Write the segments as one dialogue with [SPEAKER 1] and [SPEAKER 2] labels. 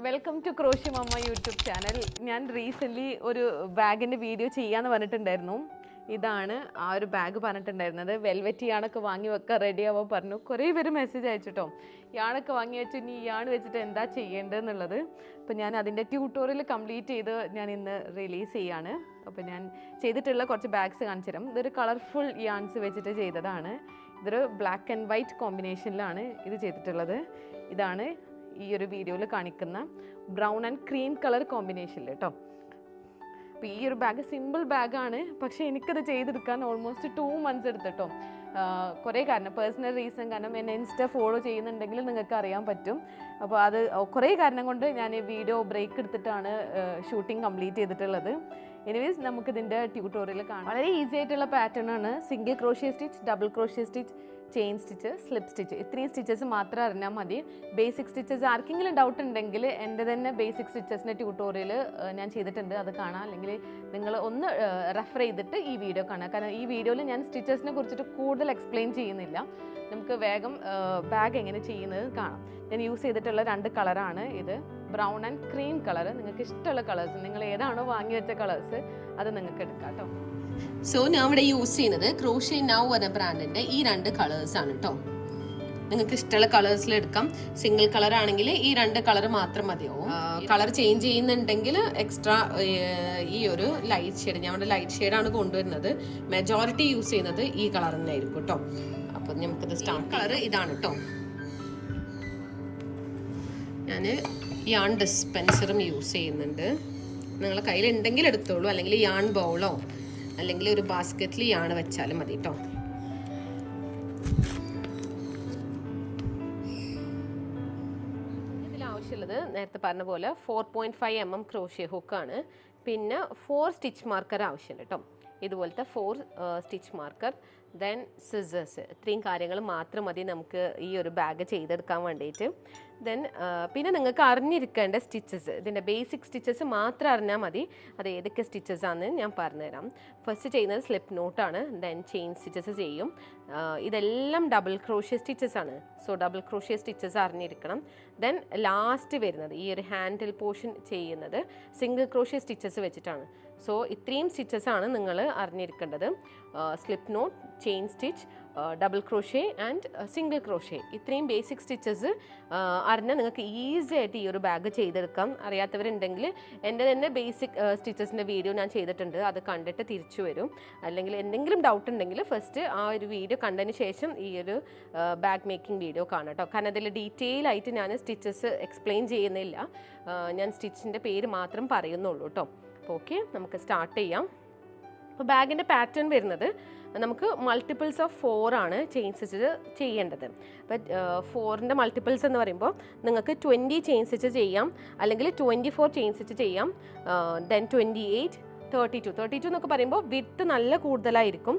[SPEAKER 1] Welcome to crochet mamma YouTube channel. ഞാൻ recently ഒരു ബാഗിൻ്റെ വീഡിയോ ചെയ്യാമെന്ന് പറഞ്ഞിട്ടുണ്ടായിരുന്നു. ഇതാണ് ആ ഒരു ബാഗ് പറഞ്ഞിട്ടുണ്ടായിരുന്നത്. വെൽവെറ്റ് യാണൊക്കെ വാങ്ങി വെക്കാൻ റെഡി ആവാൻ പറഞ്ഞു. കുറേ പേര് മെസ്സേജ് അയച്ചിട്ടോ, യാണൊക്കെ വാങ്ങി വെച്ചു, ഇനി യാൺ വെച്ചിട്ട് എന്താ ചെയ്യേണ്ടതെന്നുള്ളത്. അപ്പോൾ ഞാൻ അതിൻ്റെ ട്യൂട്ടോറിയൽ കംപ്ലീറ്റ് ചെയ്ത് ഞാൻ ഇന്ന് റിലീസ് ചെയ്യാണ്. അപ്പോൾ ഞാൻ ചെയ്തിട്ടുള്ള കുറച്ച് ബാഗ്സ് കാണിച്ചു തരാം. ഇതൊരു കളർഫുൾ യാൺസ് വെച്ചിട്ട് ചെയ്തതാണ്. ഇതൊരു ബ്ലാക്ക് ആൻഡ് വൈറ്റ് കോമ്പിനേഷനിലാണ് ഇത് ചെയ്തിട്ടുള്ളത്. ഇതാണ് ഈ ഒരു വീഡിയോയിൽ കാണിക്കുന്ന ബ്രൗൺ ആൻഡ് ക്രീം കളർ കോമ്പിനേഷനിൽ കേട്ടോ. അപ്പോൾ ഈ ഒരു ബാഗ് സിമ്പിൾ ബാഗാണ്, പക്ഷേ എനിക്കത് ചെയ്തെടുക്കാൻ ഓൾമോസ്റ്റ് 2 months എടുത്തിട്ടോ. കുറേ കാരണം, പേഴ്സണൽ റീസൺ കാരണം എന്നെ ഇൻസ്റ്റ ഫോളോ ചെയ്യുന്നുണ്ടെങ്കിൽ നിങ്ങൾക്ക് അറിയാൻ പറ്റും. അപ്പോൾ അത് കുറേ കാരണം കൊണ്ട് ഞാൻ ഈ വീഡിയോ ബ്രേക്ക് എടുത്തിട്ടാണ് ഷൂട്ടിംഗ് കംപ്ലീറ്റ് ചെയ്തിട്ടുള്ളത്. എനിവേസ് നമുക്കിതിൻ്റെ ട്യൂട്ടോറിയൽ കാണാം. വളരെ ഈസി ആയിട്ടുള്ള പാറ്റേൺ ആണ്. Single crochet stitch, double crochet stitch, chain stitch, slip stitch, ഇത്രയും സ്റ്റിച്ചസ് മാത്രം അറിഞ്ഞാൽ മതി. ബേസിക് സ്റ്റിച്ചസ് ആർക്കെങ്കിലും ഡൗട്ട് ഉണ്ടെങ്കിൽ എൻ്റെ തന്നെ ബേസിക് സ്റ്റിച്ചസിൻ്റെ ട്യൂട്ടോറിയൽ ഞാൻ ചെയ്തിട്ടുണ്ട്, അത് കാണാം. അല്ലെങ്കിൽ നിങ്ങൾ ഒന്ന് റെഫർ ചെയ്തിട്ട് ഈ വീഡിയോ കാണാം. കാരണം ഈ വീഡിയോയിൽ ഞാൻ സ്റ്റിച്ചസിനെ കുറിച്ചിട്ട് കൂടുതൽ എക്സ്പ്ലെയിൻ ചെയ്യുന്നില്ല. നമുക്ക് വേഗം ബാഗ് എങ്ങനെ ചെയ്യുന്നത് കാണാം. ഞാൻ യൂസ് ചെയ്തിട്ടുള്ള 2 കളറാണ് ഇത്, ബ്രൗൺ ആൻഡ് ക്രീം കളർ. നിങ്ങൾക്ക് ഇഷ്ടമുള്ള കളേഴ്സ്, നിങ്ങൾ ഏതാണോ വാങ്ങി വെച്ച കളേഴ്സ് അത് നിങ്ങൾക്ക് എടുക്കാം കേട്ടോ.
[SPEAKER 2] സോ ഞാൻ ഇവിടെ യൂസ് ചെയ്യുന്നത് ക്രോഷ്യ നൗ എന്ന ബ്രാൻഡിന്റെ ഈ 2 കളേഴ്സ് ആണ് കേട്ടോ. നിങ്ങൾക്ക് ഇഷ്ടമുള്ള കളേഴ്സിൽ എടുക്കാം. സിംഗിൾ കളർ ആണെങ്കിൽ ഈ 2 കളർ മാത്രം മതിയാവും. കളർ ചേഞ്ച് ചെയ്യുന്നുണ്ടെങ്കിൽ എക്സ്ട്രാ ഈ ഒരു ലൈറ്റ് ഷെയ്ഡ്, ഞാൻ ഇവിടെ ലൈറ്റ് ഷെയ്ഡാണ് കൊണ്ടുവരുന്നത്. മെജോറിറ്റി യൂസ് ചെയ്യുന്നത് ഈ കളർ തന്നെ ആയിരിക്കും കേട്ടോ. അപ്പൊ നമുക്കിത് സ്റ്റാർട്ട് കളർ ഇതാണ് കേട്ടോ. ഞാൻ യാൺ ഡിസ്പെൻസറും യൂസ് ചെയ്യുന്നുണ്ട്. നിങ്ങളുടെ കയ്യിൽ ഉണ്ടെങ്കിൽ എടുത്തോളൂ, അല്ലെങ്കിൽ യാൺ ബൗളോ അല്ലെങ്കിൽ ഒരു ബാസ്ക്കറ്റിൽ യാണ് വെച്ചാലും മതി കേട്ടോ. ഇതിലാവശ്യമുള്ളത് നേരത്തെ പറഞ്ഞ പോലെ 4.5 mm ക്രോഷ്യ ഹുക്കാണ്. പിന്നെ 4 സ്റ്റിച്ച് മാർക്കർ ആവശ്യമുണ്ട് കേട്ടോ. ഇതുപോലത്തെ 4 സ്റ്റിച്ച് മാർക്കർ, ദെൻ സിസേഴ്സ്. ഇത്രയും കാര്യങ്ങൾ മാത്രം മതി നമുക്ക് ഈ ഒരു ബാഗ് ചെയ്തെടുക്കാൻ വേണ്ടിയിട്ട്. ദെൻ പിന്നെ നിങ്ങൾക്ക് അറിഞ്ഞിരിക്കേണ്ട സ്റ്റിച്ചസ്, ഇതിൻ്റെ ബേസിക് സ്റ്റിച്ചസ് മാത്രം അറിഞ്ഞാൽ മതി. അത് ഏതൊക്കെ സ്റ്റിച്ചസ് ആണെന്ന് ഞാൻ പറഞ്ഞുതരാം. ഫസ്റ്റ് ചെയ്യുന്നത് സ്ലിപ്പ് നോട്ടാണ്, ദെൻ ചെയിൻ സ്റ്റിച്ചസ് ചെയ്യും. ഇതെല്ലാം ഡബിൾ ക്രോഷ്യ സ്റ്റിച്ചസ് ആണ്. സോ ഡബിൾ ക്രോഷ്യ സ്റ്റിച്ചസ് അറിഞ്ഞിരിക്കണം. ദെൻ ലാസ്റ്റ് വരുന്നത് ഈ ഒരു ഹാൻഡിൽ പോർഷൻ ചെയ്യുന്നത് സിംഗിൾ ക്രോഷ്യ സ്റ്റിച്ചസ് വെച്ചിട്ടാണ്. സോ ഇത്രയും സ്റ്റിച്ചസ് ആണ് നിങ്ങൾ അറിഞ്ഞിരിക്കേണ്ടത്. Slip knot, chain stitch, double crochet and single crochet, ഇത്രയും ബേസിക് സ്റ്റിച്ചസ് അറിഞ്ഞാൽ നിങ്ങൾക്ക് ഈസി ആയിട്ട് ഈ ഒരു ബാഗ് ചെയ്തെടുക്കാം. അറിയാത്തവരുണ്ടെങ്കിൽ എൻ്റെ തന്നെ ബേസിക് സ്റ്റിച്ചസിൻ്റെ വീഡിയോ ഞാൻ ചെയ്തിട്ടുണ്ട്, അത് കണ്ടിട്ട് തിരിച്ചു വരും. അല്ലെങ്കിൽ എന്തെങ്കിലും ഡൗട്ട് ഉണ്ടെങ്കിൽ ഫസ്റ്റ് ആ ഒരു വീഡിയോ കണ്ടതിന് ശേഷം ഈ ഒരു ബാഗ് മേക്കിംഗ് വീഡിയോ കാണാം കേട്ടോ. കാരണം അതിൽ ഡീറ്റെയിൽ ആയിട്ട് ഞാൻ സ്റ്റിച്ചസ് എക്സ്പ്ലെയിൻ ചെയ്യുന്നില്ല, ഞാൻ സ്റ്റിച്ചിൻ്റെ പേര് മാത്രം പറയുന്നുള്ളൂ കേട്ടോ. അപ്പോൾ ഓക്കെ, നമുക്ക് സ്റ്റാർട്ട് ചെയ്യാം. അപ്പോൾ ബാഗിൻ്റെ പാറ്റേൺ വരുന്നത് നമുക്ക് മൾട്ടിപ്പിൾസ് ഓഫ് 4 ആണ് ചെയിൻ സ്റ്റിച്ച് ചെയ്യേണ്ടത്. അപ്പോൾ 4ൻ്റെ മൾട്ടിപ്പിൾസ് എന്ന് പറയുമ്പോൾ നിങ്ങൾക്ക് 20 ചെയിൻ സ്റ്റിച്ച് ചെയ്യാം, അല്ലെങ്കിൽ 24 ചെയിൻ സ്റ്റിച്ച് ചെയ്യാം, ദെൻ 28, 32 എന്നൊക്കെ പറയുമ്പോൾ വിഡ്ത്ത് നല്ല കൂടുതലായിരിക്കും.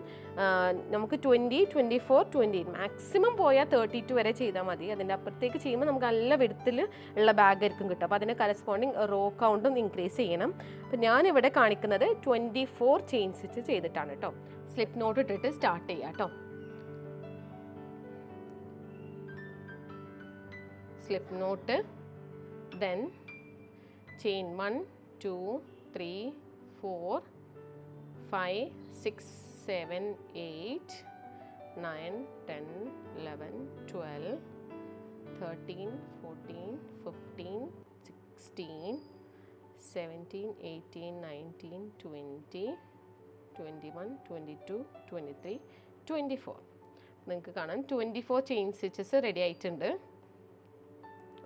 [SPEAKER 2] നമുക്ക് 20, 24, 28 മാക്സിമം പോയാൽ 32 വരെ ചെയ്താൽ മതി. അതിൻ്റെ അപ്പുറത്തേക്ക് ചെയ്യുമ്പോൾ നമുക്ക് നല്ല വിഡ്ത്തിൽ ഉള്ള ബാഗ് ആയിരിക്കും കിട്ടും. അപ്പോൾ അതിന് കറസ്പോണ്ടിങ് റോ കൗണ്ടും ഇൻക്രീസ് ചെയ്യണം. അപ്പോൾ ഞാനിവിടെ കാണിക്കുന്നത് 24 ചെയിൻ സ്റ്റിച്ച് ചെയ്തിട്ടാണ് കേട്ടോ. സ്ലിപ്പ് നോട്ട് ഇട്ടിട്ട് സ്റ്റാർട്ട് ചെയ്യാം കേട്ടോ. Slip knot, then chain 1, 2, 3, 4, 5, 6, 7, 8, 9, 10, 11, 12, 13, 14, 15, 16, 17, 18, 19, 20, 21, 22, 23, 24. നിങ്ങൾക്ക് കാണാം 24 ചെയിൻ സ്റ്റിച്ചസ് റെഡി ആയിട്ടുണ്ട്.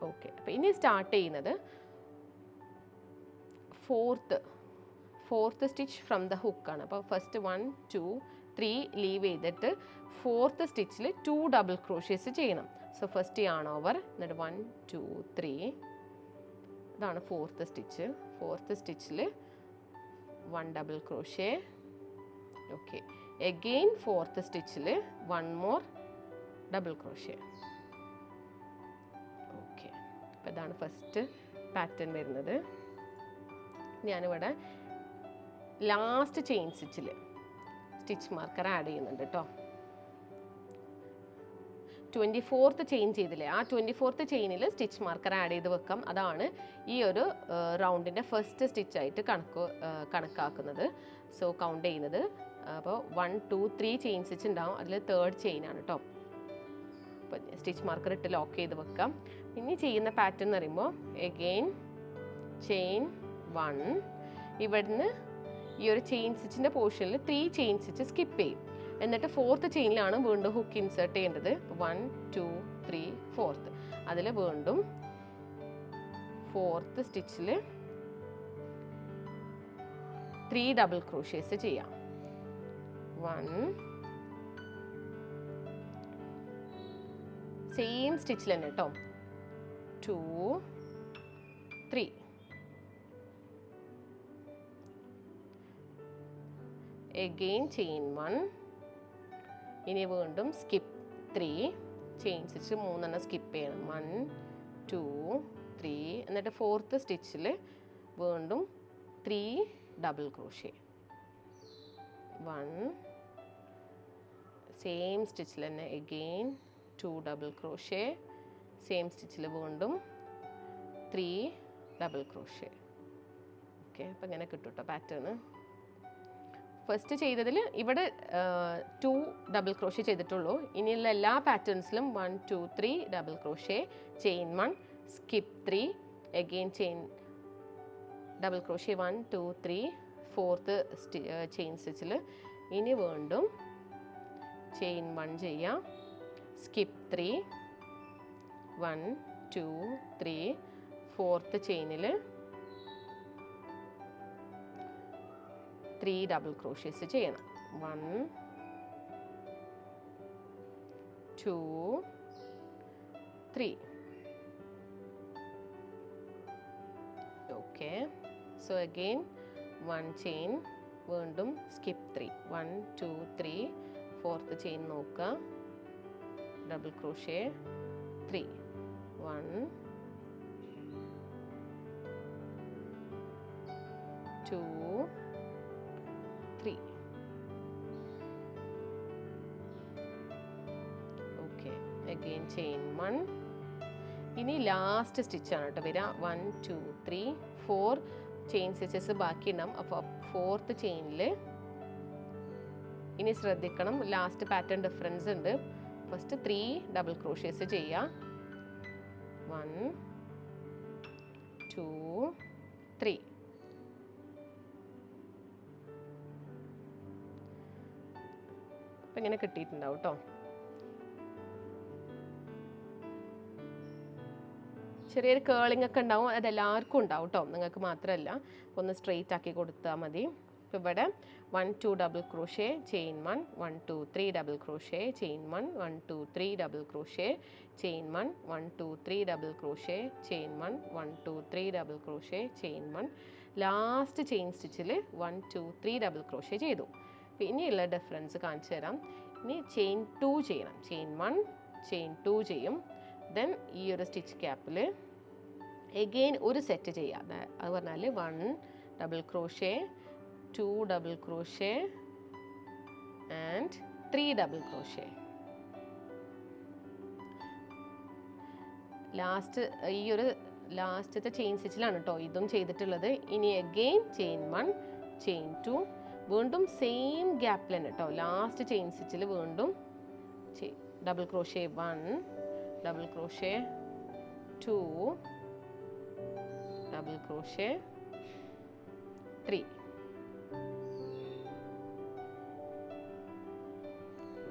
[SPEAKER 2] ഓക്കെ, അപ്പോൾ ഇനി സ്റ്റാർട്ട് ചെയ്യുന്നത് ഫോർത്ത് സ്റ്റിച്ച് ഫ്രം ദ ഹുക്കാണ്. അപ്പോൾ ഫസ്റ്റ് 1, 2, 3 ലീവ് ചെയ്തിട്ട് 4th സ്റ്റിച്ചിൽ 2 ഡബിൾ ക്രോഷ്യേസ് ചെയ്യണം. സോ ഫസ്റ്റ് യാൺ ഓവർ, എന്നിട്ട് 1, 2, 3, ഇതാണ് 4th സ്റ്റിച്ച്. 4th സ്റ്റിച്ചിൽ 1 double crochet. Okay, again 4th സ്റ്റിച്ചിൽ 1 മോർ ഡബിൾ ക്രോഷ്യ. ഓക്കെ, അപ്പോൾ ഇതാണ് ഫസ്റ്റ് പാറ്റേൺ വരുന്നത്. ഞാനിവിടെ ലാസ്റ്റ് ചെയിൻ സ്റ്റിച്ചിൽ സ്റ്റിച്ച് മാർക്കർ ആഡ് ചെയ്യുന്നുണ്ട് കേട്ടോ. 24th ചെയിൻ ചെയ്തില്ലേ, ആ 24th ചെയിനിൽ സ്റ്റിച്ച് മാർക്കർ ആഡ് ചെയ്ത് വെക്കാം. അതാണ് ഈ ഒരു റൗണ്ടിൻ്റെ ഫസ്റ്റ് സ്റ്റിച്ചായിട്ട് കണക്കാക്കുന്നത്. സോ കൗണ്ട് ചെയ്യുന്നത്. അപ്പോൾ 1 2 3 ചെയിൻ സ്റ്റിച്ച് ഉണ്ടാവും, അതിൽ 3rd ചെയിനാണ് കേട്ടോ. അപ്പോൾ സ്റ്റിച്ച് മാർക്കർ ഇട്ട് ലോക്ക് ചെയ്ത് വെക്കാം. ഇനി ചെയ്യുന്ന പാറ്റേൺ എന്ന് പറയുമ്പോൾ എഗെയിൻ ചെയിൻ 1, ഇവിടുന്ന് ഈ ഒരു ചെയിൻ സ്റ്റിച്ചിൻ്റെ പോർഷനിൽ 3 ചെയിൻ സ്റ്റിച്ച് സ്കിപ്പ് ചെയ്യും. എന്നിട്ട് 4th ചെയിനിലാണ് വീണ്ടും ഹുക്ക് ഇൻസേർട്ട് ചെയ്യേണ്ടത്. 1 2 3 4th, അതിൽ വീണ്ടും 4th സ്റ്റിച്ചിൽ 3 ഡബിൾ ക്രോഷ്യേസ് ചെയ്യാം. 1 സെയിം സ്റ്റിച്ചിൽ തന്നെ കേട്ടോ. 2 3 again chain 1, ഇനി വീണ്ടും സ്കിപ്പ് 3 ചെയിൻ സ്റ്റിച്ച് 3 സ്കിപ്പ് ചെയ്യണം. 1 2 3, എന്നിട്ട് 4th സ്റ്റിച്ചിൽ വീണ്ടും 3 ഡബിൾ ക്രോഷ്യ. 1 സെയിം സ്റ്റിച്ചിൽ തന്നെ again 2 ഡബിൾ ക്രോഷ്യ, സെയിം സ്റ്റിച്ചിൽ വീണ്ടും 3 ഡബിൾ ക്രോഷ്യ. ഓക്കെ, അപ്പം ഇങ്ങനെ കിട്ടും കേട്ടോ പാറ്റേൺ. ഫസ്റ്റ് ചെയ്തതിൽ ഇവിടെ 2 ഡബിൾ ക്രോഷ്യ ചെയ്തിട്ടുള്ളൂ. ഇനിയുള്ള എല്ലാ പാറ്റേൺസിലും 1 2 3 ഡബിൾ ക്രോഷ്യ, ചെയിൻ 1 സ്കിപ്പ് 3, again chain double crochet 1 2 3, 4th chain സ്റ്റിച്ചിൽ ഇനി വീണ്ടും ചെയിൻ 1 ചെയ്യാം, സ്കിപ്പ് 3 1 2 3, 4th ചെയിനിൽ 3 ഡബിൾ ക്രോഷ്യേസ് ചെയ്യണം. 1 2 3. ഓക്കെ, സോ അഗെയിൻ 1 ചെയിൻ, വീണ്ടും സ്കിപ്പ് 3 1 2 3, 4th ചെയിൻ നോക്കുക, double crochet 3 1 2 3. Okay, again chain 1. ഇനി ലാസ്റ്റ് സ്റ്റിച്ചാണ് കേട്ടോ വരിക. 1 2 3 4 ചെയിൻ സ്റ്റിച്ചസ് ബാക്കി ഉണ്ടാവും. അപ്പോൾ 4th ചെയിനിൽ ഇനി ശ്രദ്ധിക്കണം, ലാസ്റ്റ് പാറ്റേൺ ഡിഫറൻസ് ഉണ്ട്. ഫസ്റ്റ് 3 ഡബിൾ ക്രോഷ്യേസ് ചെയ്യുക. 1 2 3. അപ്പം ഇങ്ങനെ കിട്ടിയിട്ടുണ്ടാവും കേട്ടോ. ചെറിയൊരു കേളിംഗ് ഒക്കെ ഉണ്ടാവും, അതെല്ലാവർക്കും ഉണ്ടാവും കേട്ടോ, നിങ്ങൾക്ക് മാത്രമല്ല. ഒന്ന് സ്ട്രെയിറ്റ് ആക്കി കൊടുത്താൽ മതി. ഇപ്പോൾ ഇവിടെ 1 2 double crochet, chain 1 1 2 3 double crochet, chain 1 1 2 3 double crochet, chain 1 1 2 3 double crochet, chain 1 1 2 3 double crochet, chain 1. Last chain സ്റ്റിച്ചിൽ 1 2 3 ഡബിൾ ക്രോഷ്യ ചെയ്തു. ഇനിയുള്ള ഡിഫറൻസ് കാണിച്ചു തരാം. ഇനി ചെയിൻ 2 ചെയ്യണം. ചെയിൻ 1 ചെയിൻ 2 ചെയ്യും. ദെൻ ഈ ഒരു സ്റ്റിച്ച് ക്യാപ്പിൽ എഗെയിൻ ഒരു സെറ്റ് ചെയ്യാം. അത് പറഞ്ഞാൽ 1 double crochet, 2 double crochet and 3 double crochet. Last ഈ ഒരു ലാസ്റ്റത്തെ ചെയിൻ സ്റ്റിച്ചിലാണ് കേട്ടോ ഇതും ചെയ്തിട്ടുള്ളത്. ഇനി എഗെയിൻ ചെയിൻ 1 ചെയിൻ 2, വീണ്ടും സെയിം ഗ്യാപ്പിൽ തന്നെ കേട്ടോ ലാസ്റ്റ് ചെയിൻ സ്റ്റിച്ചിൽ വീണ്ടും double crochet 1 double crochet 2 double crochet 3.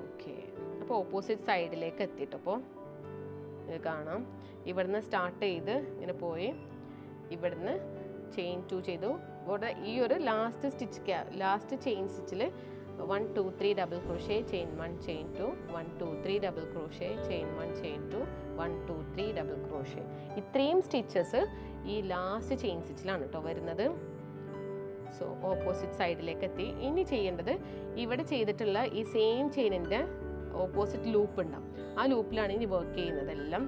[SPEAKER 2] Okay, അപ്പോൾ ഓപ്പോസിറ്റ് സൈഡിലേക്ക് എത്തിയിട്ടപ്പോൾ ഇത് കാണാം. ഇവിടുന്ന് സ്റ്റാർട്ട് ചെയ്ത് ഇങ്ങനെ പോയി ഇവിടുന്ന് ചെയിൻ 2 ചെയ്തു. ഇവിടെ ഈ ഒരു ലാസ്റ്റ് ചെയിൻ സ്റ്റിച്ചിൽ 1 2 3 double crochet, chain 1 chain 2 1 2 3 double crochet, chain 1 chain 2 1 2 3 double crochet. ഇത്രയും സ്റ്റിച്ചസ് ഈ ലാസ്റ്റ് ചെയിൻ സ്റ്റിച്ചിലാണ് കേട്ടോ വരുന്നത്. സോ ഓപ്പോസിറ്റ് സൈഡിലേക്ക് എത്തി. ഇനി ചെയ്യേണ്ടത് ഇവിടെ ചെയ്തിട്ടുള്ള ഈ സെയിം ചെയിനിൻ്റെ ഓപ്പോസിറ്റ് ലൂപ്പ് ഉണ്ടാവും. ആ ലൂപ്പിലാണ് ഇനി വർക്ക് ചെയ്യുന്നതെല്ലാം.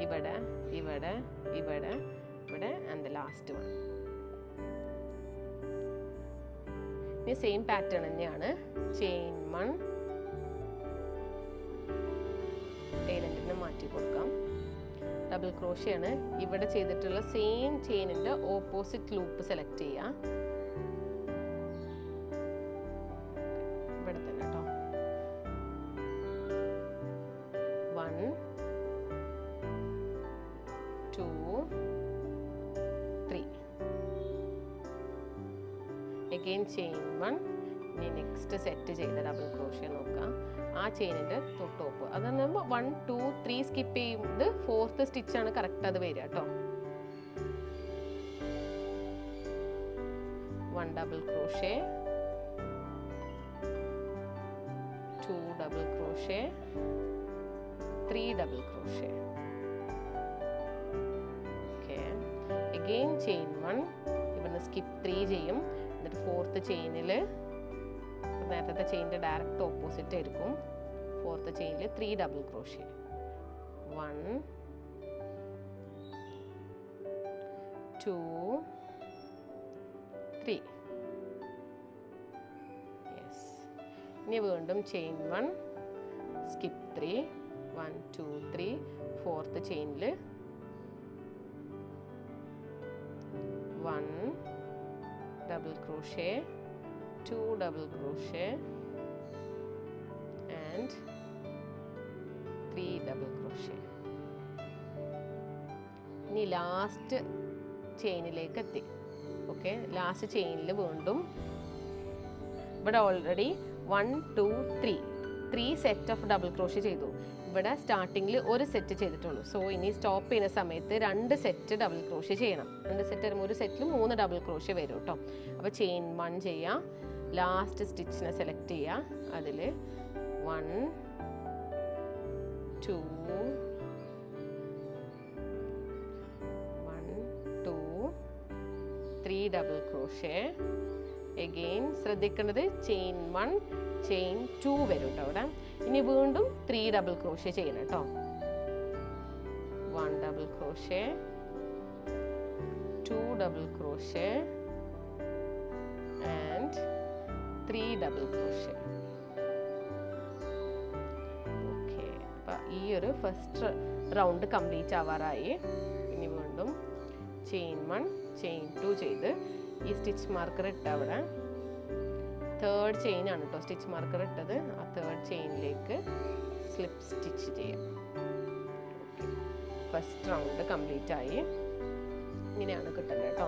[SPEAKER 2] ഇവിടെ ഇവിടെ ഇവിടെ ഇവിടെ ആൻഡ് ദ ലാസ്റ്റ് വൺ. ഇനി സെയിം പാറ്റേൺ തന്നെയാണ്. ചെയിൻ 1 കയറ്റി കൊടുക്കാം. ഡബിൾ ക്രോഷ്യ ആണ്. ഇവിടെ ചെയ്തിട്ടുള്ള സെയിം ചെയിനിൻ്റെ ഓപ്പോസിറ്റ് ലൂപ്പ് സെലക്ട് ചെയ്യുക. ഇവിടെ തന്നെ കേട്ടോ. 1 2 3 again chain 1. ഇനി നെക്സ്റ്റ് സെറ്റ് ചെയ്ത ഡബിൾ ക്രോഷ്യ നോക്കാം. ആ ചെയിനിൻ്റെ തൊട്ടോപ്പ് അതെന്ന് പറയുമ്പോൾ 1 2 3 സ്കിപ്പ് ചെയ്യുന്നത് 4th സ്റ്റിച്ചാണ് കറക്റ്റ് അത് വരിക കേട്ടോ. 1 double crochet, 2 double crochet, 3 double crochet. Okay, again chain 1. ഇവിടുന്ന് സ്കിപ്പ് 3 ചെയ്യും. എന്നിട്ട് 4th ചെയിനിൽ നേരത്തെ ചെയിനിൻ്റെ ഡയറക്റ്റ് ഓപ്പോസിറ്റ് ആയിരിക്കും. 4th ചെയിനിൽ 3 double crochet. 1 2 3. യെസ്. ഇനി വീണ്ടും ചെയിൻ 1 സ്കിപ്പ് 3 1 2 3. 4th ചെയിനിൽ 1 double crochet, 2 double crochet and 3 double crochet. ഇനി ലാസ്റ്റ് ചെയിനിലേക്ക് എത്തി. ഓക്കെ, ലാസ്റ്റ് ചെയിനിൽ വീണ്ടും ഇവിടെ already 1 2 3 set of double crochet ചെയ്തു. ഇവിടെ സ്റ്റാർട്ടിങ്ങിൽ ഒരു സെറ്റ് ചെയ്തിട്ടുള്ളൂ. സോ ഇനി സ്റ്റോപ്പ് ചെയ്യുന്ന സമയത്ത് 2 സെറ്റ് ഡബിൾ ക്രോഷ്യ ചെയ്യണം. 2 സെറ്റ് വരുമ്പോൾ ഒരു സെറ്റിൽ 3 ഡബിൾ ക്രോഷ്യ വരും കേട്ടോ. അപ്പോൾ ചെയിൻ 1 ചെയ്യുക, ലാസ്റ്റ് സ്റ്റിച്ചിനെ സെലക്ട് ചെയ്യുക. അതിൽ 1 2 1 2 3 ഡബിൾ ക്രോഷ്യ. എഗെയിൻ ശ്രദ്ധിക്കേണ്ടത് ചെയിൻ 1 ചെയിൻ 2 വരും കേട്ടോ അവിടെ. ഇനി വീണ്ടും 3 ഡബിൾ ക്രോഷ്യ ചെയ്യണം കേട്ടോ. 1 double crochet, 2 double crochet and 3 double crochet. Okay, അപ്പം ഈ ഒരു ഫസ്റ്റ് റൗണ്ട് കംപ്ലീറ്റ് ആവാറായി. ഇനി വീണ്ടും ചെയിൻ 1 ചെയിൻ 2 ചെയ്ത് ഈ സ്റ്റിച്ച് മാർക്കർ ഇട്ട അവിടെ 3rd ചെയിനാണ് കേട്ടോ സ്റ്റിച്ച് മാർക്കർ ഇട്ടത്. ആ 3rd ചെയിനിലേക്ക് സ്ലിപ്പ് സ്റ്റിച്ച് ചെയ്യാം. ഫസ്റ്റ് റൗണ്ട് കംപ്ലീറ്റ് ആയി. ഇങ്ങനെയാണ് കിട്ടുന്നത് കേട്ടോ.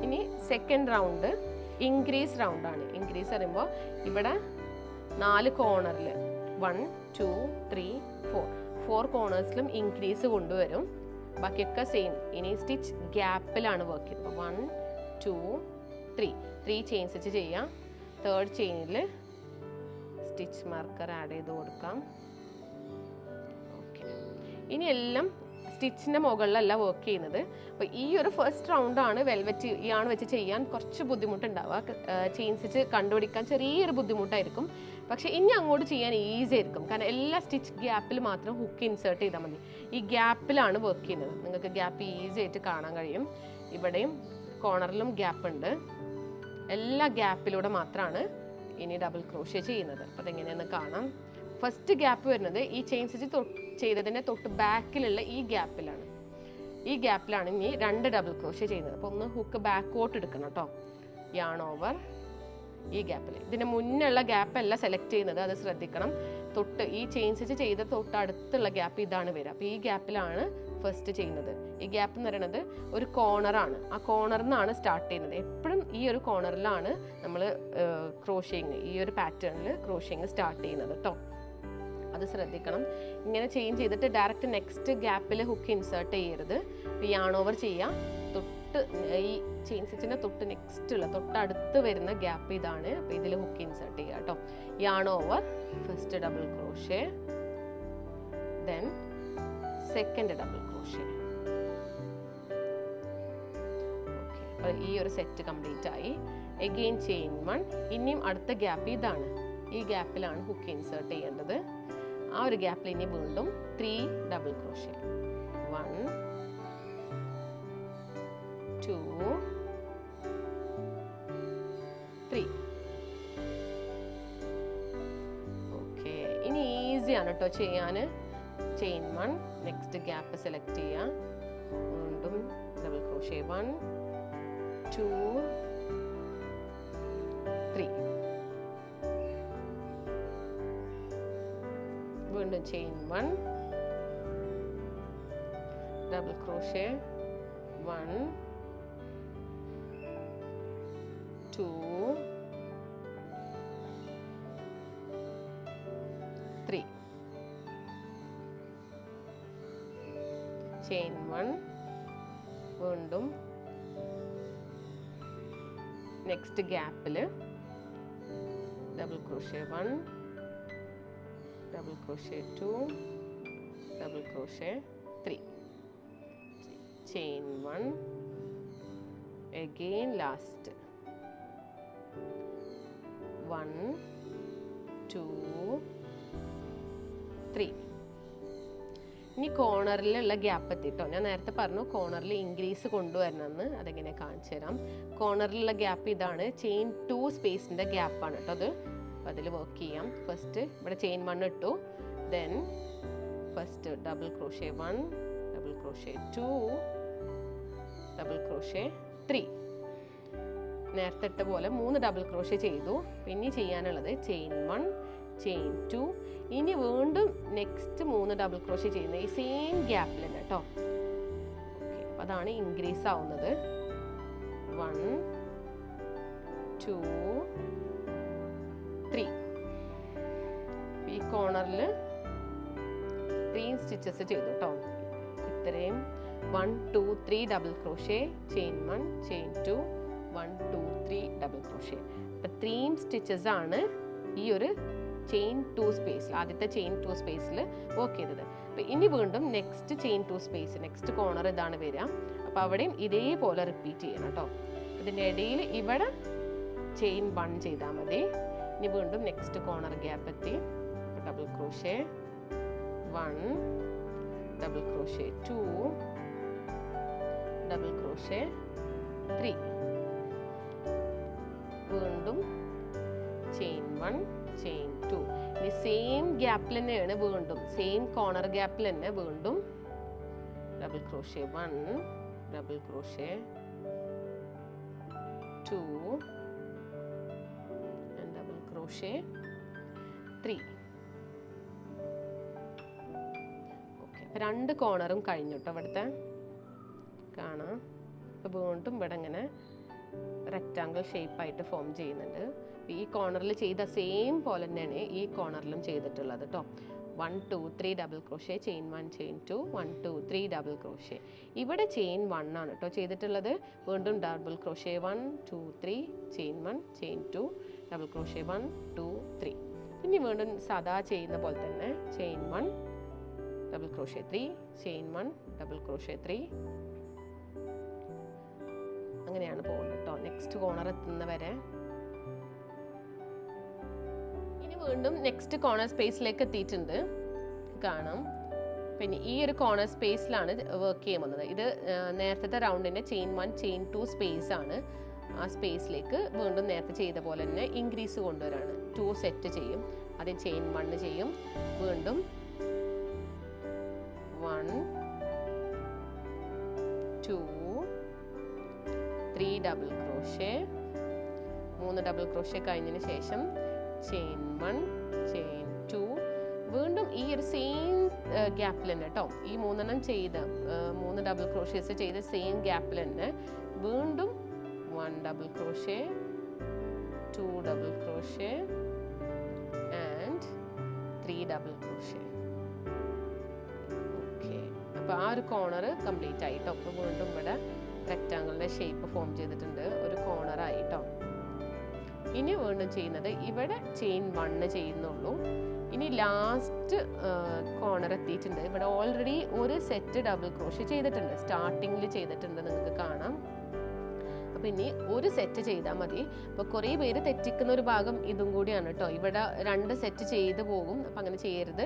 [SPEAKER 2] ഇനി സെക്കൻഡ് റൗണ്ട് ഇൻക്രീസ് റൗണ്ടാണ്. ഇൻക്രീസ് പറയുമ്പോൾ ഇവിടെ 4 കോർണറിൽ 1 2 3 4 കോർണേഴ്സിലും ഇൻക്രീസ് കൊണ്ടുവരും. ബാക്കിയൊക്കെ സെയിം. ഇനി സ്റ്റിച്ച് ഗ്യാപ്പിലാണ് വർക്ക് ചെയ്യുന്നത്. 1 2 3 ചെയിൻ സ്റ്റിച്ച് ചെയ്യാം. 3rd ചെയിനിൽ സ്റ്റിച്ച് മാർക്കർ ആഡ് ചെയ്ത് കൊടുക്കാം. ഓക്കെ, ഇനി എല്ലാം സ്റ്റിച്ചിൻ്റെ മുകളിലല്ല വർക്ക് ചെയ്യുന്നത്. അപ്പോൾ ഈ ഒരു ഫസ്റ്റ് റൗണ്ടാണ് വെൽവെറ്റ് യാണ് വെച്ച് ചെയ്യാൻ കുറച്ച് ബുദ്ധിമുട്ടുണ്ടാവുക. ചെയിൻ സ്റ്റിച്ച് കണ്ടുപിടിക്കാൻ ചെറിയൊരു ബുദ്ധിമുട്ടായിരിക്കും. പക്ഷേ ഇനി അങ്ങോട്ട് ചെയ്യാൻ ഈസി ആയിരിക്കും. കാരണം എല്ലാ സ്റ്റിച്ച് ഗ്യാപ്പിൽ മാത്രം ഹുക്ക് ഇൻസേർട്ട് ചെയ്താൽ മതി. ഈ ഗ്യാപ്പിലാണ് വർക്ക് ചെയ്യുന്നത്. നിങ്ങൾക്ക് ഗ്യാപ്പ് ഈസി ആയിട്ട് കാണാൻ കഴിയും. ഇവിടെയും കോർണറിലും ഗ്യാപ്പ് ഉണ്ട്. എല്ലാ ഗ്യാപ്പിലൂടെ മാത്രമാണ് ഇനി ഡബിൾ ക്രോഷ്യ ചെയ്യുന്നത്. അപ്പോൾ അതെങ്ങനെയെന്ന് കാണാം. ഫസ്റ്റ് ഗ്യാപ്പ് വരുന്നത് ഈ ചെയിൻ സ്റ്റിച്ച് ചെയ്തതിൻ്റെ തൊട്ട് ബാക്കിലുള്ള ഈ ഗ്യാപ്പിലാണ്. ഈ ഗ്യാപ്പിലാണ് ഇനി 2 ഡബിൾ ക്രോഷ്യ ചെയ്യുന്നത്. അപ്പോൾ ഒന്ന് ഹുക്ക് ബാക്കോട്ട് എടുക്കണം കേട്ടോ. യാൺ ഓവർ ഈ ഗ്യാപ്പിൽ. ഇതിന് മുന്നുള്ള ഗ്യാപ്പല്ല സെലക്ട് ചെയ്യുന്നത്, അത് ശ്രദ്ധിക്കണം. തൊട്ട് ഈ ചെയിൻ സ്റ്റിച്ച് ചെയ്ത തൊട്ട് അടുത്തുള്ള ഗ്യാപ്പ് ഇതാണ് വരിക. അപ്പോൾ ഈ ഗ്യാപ്പിലാണ് ഫസ്റ്റ് ചെയ്യുന്നത്. ഈ ഗ്യാപ്പ് എന്ന് പറയുന്നത് ഒരു കോർണറാണ്. ആ കോർണറിൽ നിന്നാണ് സ്റ്റാർട്ട് ചെയ്യുന്നത്. എപ്പോഴും ഈ ഒരു കോർണറിലാണ് നമ്മൾ ക്രോഷിങ് ഈ ഒരു പാറ്റേണിൽ ക്രോഷിങ് സ്റ്റാർട്ട് ചെയ്യുന്നത് കേട്ടോ. അത് ശ്രദ്ധിക്കണം. ഇങ്ങനെ ചേഞ്ച് ചെയ്തിട്ട് ഡയറക്റ്റ് നെക്സ്റ്റ് ഗ്യാപ്പിൽ ഹുക്ക് ഇൻസേർട്ട് ചെയ്യരുത്. ഈ യാൺ ഓവർ ചെയ്യാം. തൊട്ട് ഈ ചെയിൻ സ്റ്റിച്ചിൻ്റെ തൊട്ട് നെക്സ്റ്റ് തൊട്ടടുത്ത് വരുന്ന ഗ്യാപ്പ് ഇതാണ്. അപ്പോൾ ഇതിൽ ഹുക്ക് ഇൻസേർട്ട് ചെയ്യുക കേട്ടോ. Yarn over first double crochet, then second double crochet. Okay, അപ്പോൾ ഈ ഒരു സെറ്റ് കംപ്ലീറ്റ് ആയി. Again chain 1. ഇനിയും അടുത്ത ഗ്യാപ്പ് ഇതാണ്. ഈ ഗ്യാപ്പിലാണ് ഹുക്ക് ഇൻസേർട്ട് ചെയ്യേണ്ടത്. ആ ഒരു ഗ്യാപ്പിൽ ഇനി വീണ്ടും 3 ഡബിൾ ക്രോഷ്യ. 1 2 3. ഈസിയാണ് കേട്ടോ ചെയ്യാൻ. ചെയിൻ 1, നെക്സ്റ്റ് ഗ്യാപ്പ് സെലക്ട് ചെയ്യുക, വീണ്ടും ഡബിൾ ക്രോഷേ 1 2 3, വീണ്ടും ചെയിൻ 1, ഡബിൾ ക്രോഷേ 1 2 3, ചെയിൻ 1, വീണ്ടും നെക്സ്റ്റ് ഗ്യാപ്പിൽ double crochet 1 double crochet 2 double crochet 3, chain 1, again last 1 2 3. ഇനി കോർണറിലുള്ള ഗ്യാപ്പ് എത്തിട്ടോ. ഞാൻ നേരത്തെ പറഞ്ഞു കോർണറിൽ ഇൻക്രീസ് കൊണ്ടുവരണമെന്ന്, അതെങ്ങനെ കാണിച്ചു തരാം. കോർണറിലുള്ള ഗ്യാപ്പ് ഇതാണ്, ചെയിൻ 2 സ്പേസിൻ്റെ ഗ്യാപ്പാണ് കേട്ടോ അത്. അപ്പോൾ അതിൽ വർക്ക് ചെയ്യാം. ഫസ്റ്റ് ഇവിടെ ചെയിൻ 1 ഇട്ടു, then first double crochet 1 double crochet 2 double crochet 3. നേരത്തെ ഇട്ട പോലെ 3 ഡബിൾ ക്രോഷേ ചെയ്തു. പിന്നെ ചെയ്യാനുള്ളത് ചെയിൻ 1 ചെയിൻ 2, ഇനി വീണ്ടും നെക്സ്റ്റ് 3 ഡബിൾ ക്രോഷേ ചെയ്യുന്ന ഈ സെയിം ഗ്യാപ്പിൽ തന്നെ കേട്ടോ. ഓക്കെ, അപ്പോൾ അതാണ് ഇൻക്രീസ് ആവുന്നത്. 1 2 3. ഈ കോർണറിൽ 3 സ്റ്റിച്ചസ് ചെയ്തു കേട്ടോ. ഇത്രയും 1 2 3 double crochet, chain 1 chain 2 1 2 3 double crochet. അപ്പോൾ 3 സ്റ്റിച്ചസ് ആണ് ഈ ഒരു ചെയിൻ 2 സ്പേസിൽ, ആദ്യത്തെ ചെയിൻ 2 സ്പേസിൽ വർക്ക് ചെയ്തത്. അപ്പോൾ ഇനി വീണ്ടും next chain 2 space, next corner ഇതാണ് വരിക. അപ്പോൾ അവിടെയും ഇതേപോലെ റിപ്പീറ്റ് ചെയ്യണം കേട്ടോ. അതിൻ്റെ ഇടയിൽ ഇവിടെ ചെയിൻ 1 ചെയ്താൽ മതി. ഇനി വീണ്ടും നെക്സ്റ്റ് കോർണർ ഗ്യാപ്പ് എത്തി, double crochet 1 double crochet 2 double crochet 3, വീണ്ടും ചെയിൻ 1 ചെയിൻ 2. ഇനി സെയിം ഗ്യാപ്പിൽ തന്നെയാണ് വീണ്ടും, സെയിം കോർണർ ഗ്യാപ്പിൽ തന്നെ വീണ്ടും double crochet 1 double crochet 2 and double crochet 3. Okay, അപ്പോൾ 2 കോർണറും കഴിഞ്ഞു കേട്ടോ. ഇവിടുത്തെ കാണാം. അപ്പോൾ വീണ്ടും ഇവിടെ ഇങ്ങനെ റെക്റ്റാങ്കിൾ ഷേപ്പായിട്ട് ഫോം ചെയ്യുന്നുണ്ട്. ഈ കോർണറിൽ ചെയ്ത സെയിം പോലെ തന്നെയാണ് ഈ കോർണറിലും ചെയ്തിട്ടുള്ളത് കേട്ടോ. 1 2 3 double crochet, chain 1 chain 2 1 2 3 double crochet. ഇവിടെ ചെയിൻ 1 ആണ് കേട്ടോ ചെയ്തിട്ടുള്ളത്. വീണ്ടും double crochet 1 2 3 chain 1 chain 2 double crochet 1 2 3. ഇനി വീണ്ടും സാധാ ചെയ്യുന്ന പോലെ തന്നെ chain 1 double crochet 3 chain 1 double crochet 3. അങ്ങനെയാണ് പോകുന്നത് കേട്ടോ നെക്സ്റ്റ് കോർണർ എത്തുന്നവരെ. ഇനി വീണ്ടും നെക്സ്റ്റ് കോർണർ സ്പേസിലേക്ക് എത്തിയിട്ടുണ്ട് കാണാം. പിന്നെ ഈ ഒരു കോർണർ സ്പേസിലാണ് വർക്ക് ചെയ്യാൻ വന്നത്. ഇത് നേരത്തെ റൗണ്ടിൻ്റെ ചെയിൻ 1 ചെയിൻ 2 സ്പേസ് ആണ്. ആ സ്പേസിലേക്ക് വീണ്ടും നേരത്തെ ചെയ്ത പോലെ തന്നെ ഇൻക്രീസ് കൊണ്ടുവരാണ്. 2 സെറ്റ് ചെയ്യും. ആദ്യം ചെയിൻ 1 ചെയ്യും, വീണ്ടും 1 2 3 ഡബിൾ ക്രോഷേ, 3 ഡബിൾ ക്രോഷേ കഴിഞ്ഞതിന് ശേഷം ചെയിൻ 1 ചെയിൻ 2, വീണ്ടും ഈ ഒരു സെയിം ഗ്യാപ്പിൽ തന്നെ കേട്ടോ. ഈ 3 ചെയ്ത 3 ഡബിൾ ക്രോഷേസ് ചെയ്ത സെയിം ഗ്യാപ്പിൽ തന്നെ വീണ്ടും 1 double crochet 2 double crochet and 3 double crochet. Okay, അപ്പോൾ ആ ഒരു കോർണർ കംപ്ലീറ്റ് ആയിട്ടോ. അപ്പോൾ വീണ്ടും ഇവിടെ റെക്റ്റാങ്കിളിൻ്റെ ഷേപ്പ് ഫോം ചെയ്തിട്ടുണ്ട്, ഒരു കോർണർ ആയിട്ടോ. ഇനി വീണ്ടും ചെയ്യുന്നത് ഇവിടെ ചെയിൻ 1 ചെയ്യുന്നുള്ളൂ. ഇനി ലാസ്റ്റ് കോർണർ എത്തിയിട്ടുണ്ട്. ഇവിടെ ഓൾറെഡി ഒരു സെറ്റ് ഡബിൾ ക്രോഷേ ചെയ്തിട്ടുണ്ട്, സ്റ്റാർട്ടിങ്ങിൽ ചെയ്തിട്ടുണ്ട്, നിങ്ങൾക്ക് കാണാം. അപ്പോൾ ഇനി ഒരു സെറ്റ് ചെയ്താൽ മതി. അപ്പോൾ കുറേ പേര് തെറ്റിക്കുന്ന ഒരു ഭാഗം ഇതും കൂടിയാണ് കേട്ടോ. ഇവിടെ 2 സെറ്റ് ചെയ്ത് പോകും. അപ്പോൾ അങ്ങനെ ചെയ്യരുത്.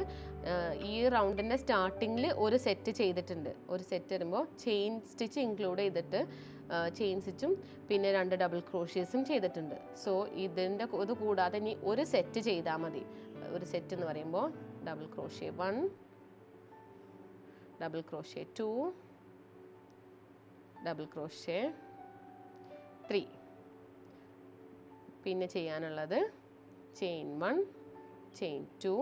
[SPEAKER 2] ഈ റൗണ്ടിൻ്റെ സ്റ്റാർട്ടിങ്ങിൽ ഒരു സെറ്റ് ചെയ്തിട്ടുണ്ട്. ഒരു സെറ്റ് വരുമ്പോൾ ചെയിൻ സ്റ്റിച്ച് ഇൻക്ലൂഡ് ചെയ്തിട്ട് ചെയിൻ സ്റ്റിച്ചും പിന്നെ 2 ഡബിൾ ക്രോഷേസും ചെയ്തിട്ടുണ്ട്. സോ ഇത് കൂടാതെ ഇനി ഒരു സെറ്റ് ചെയ്താൽ മതി. ഒരു സെറ്റ് എന്ന് പറയുമ്പോൾ double crochet 1, double crochet 2, double crochet 3. പിന്നെ ചെയ്യാനുള്ളത് ചെയിൻ 1, ചെയിൻ 2,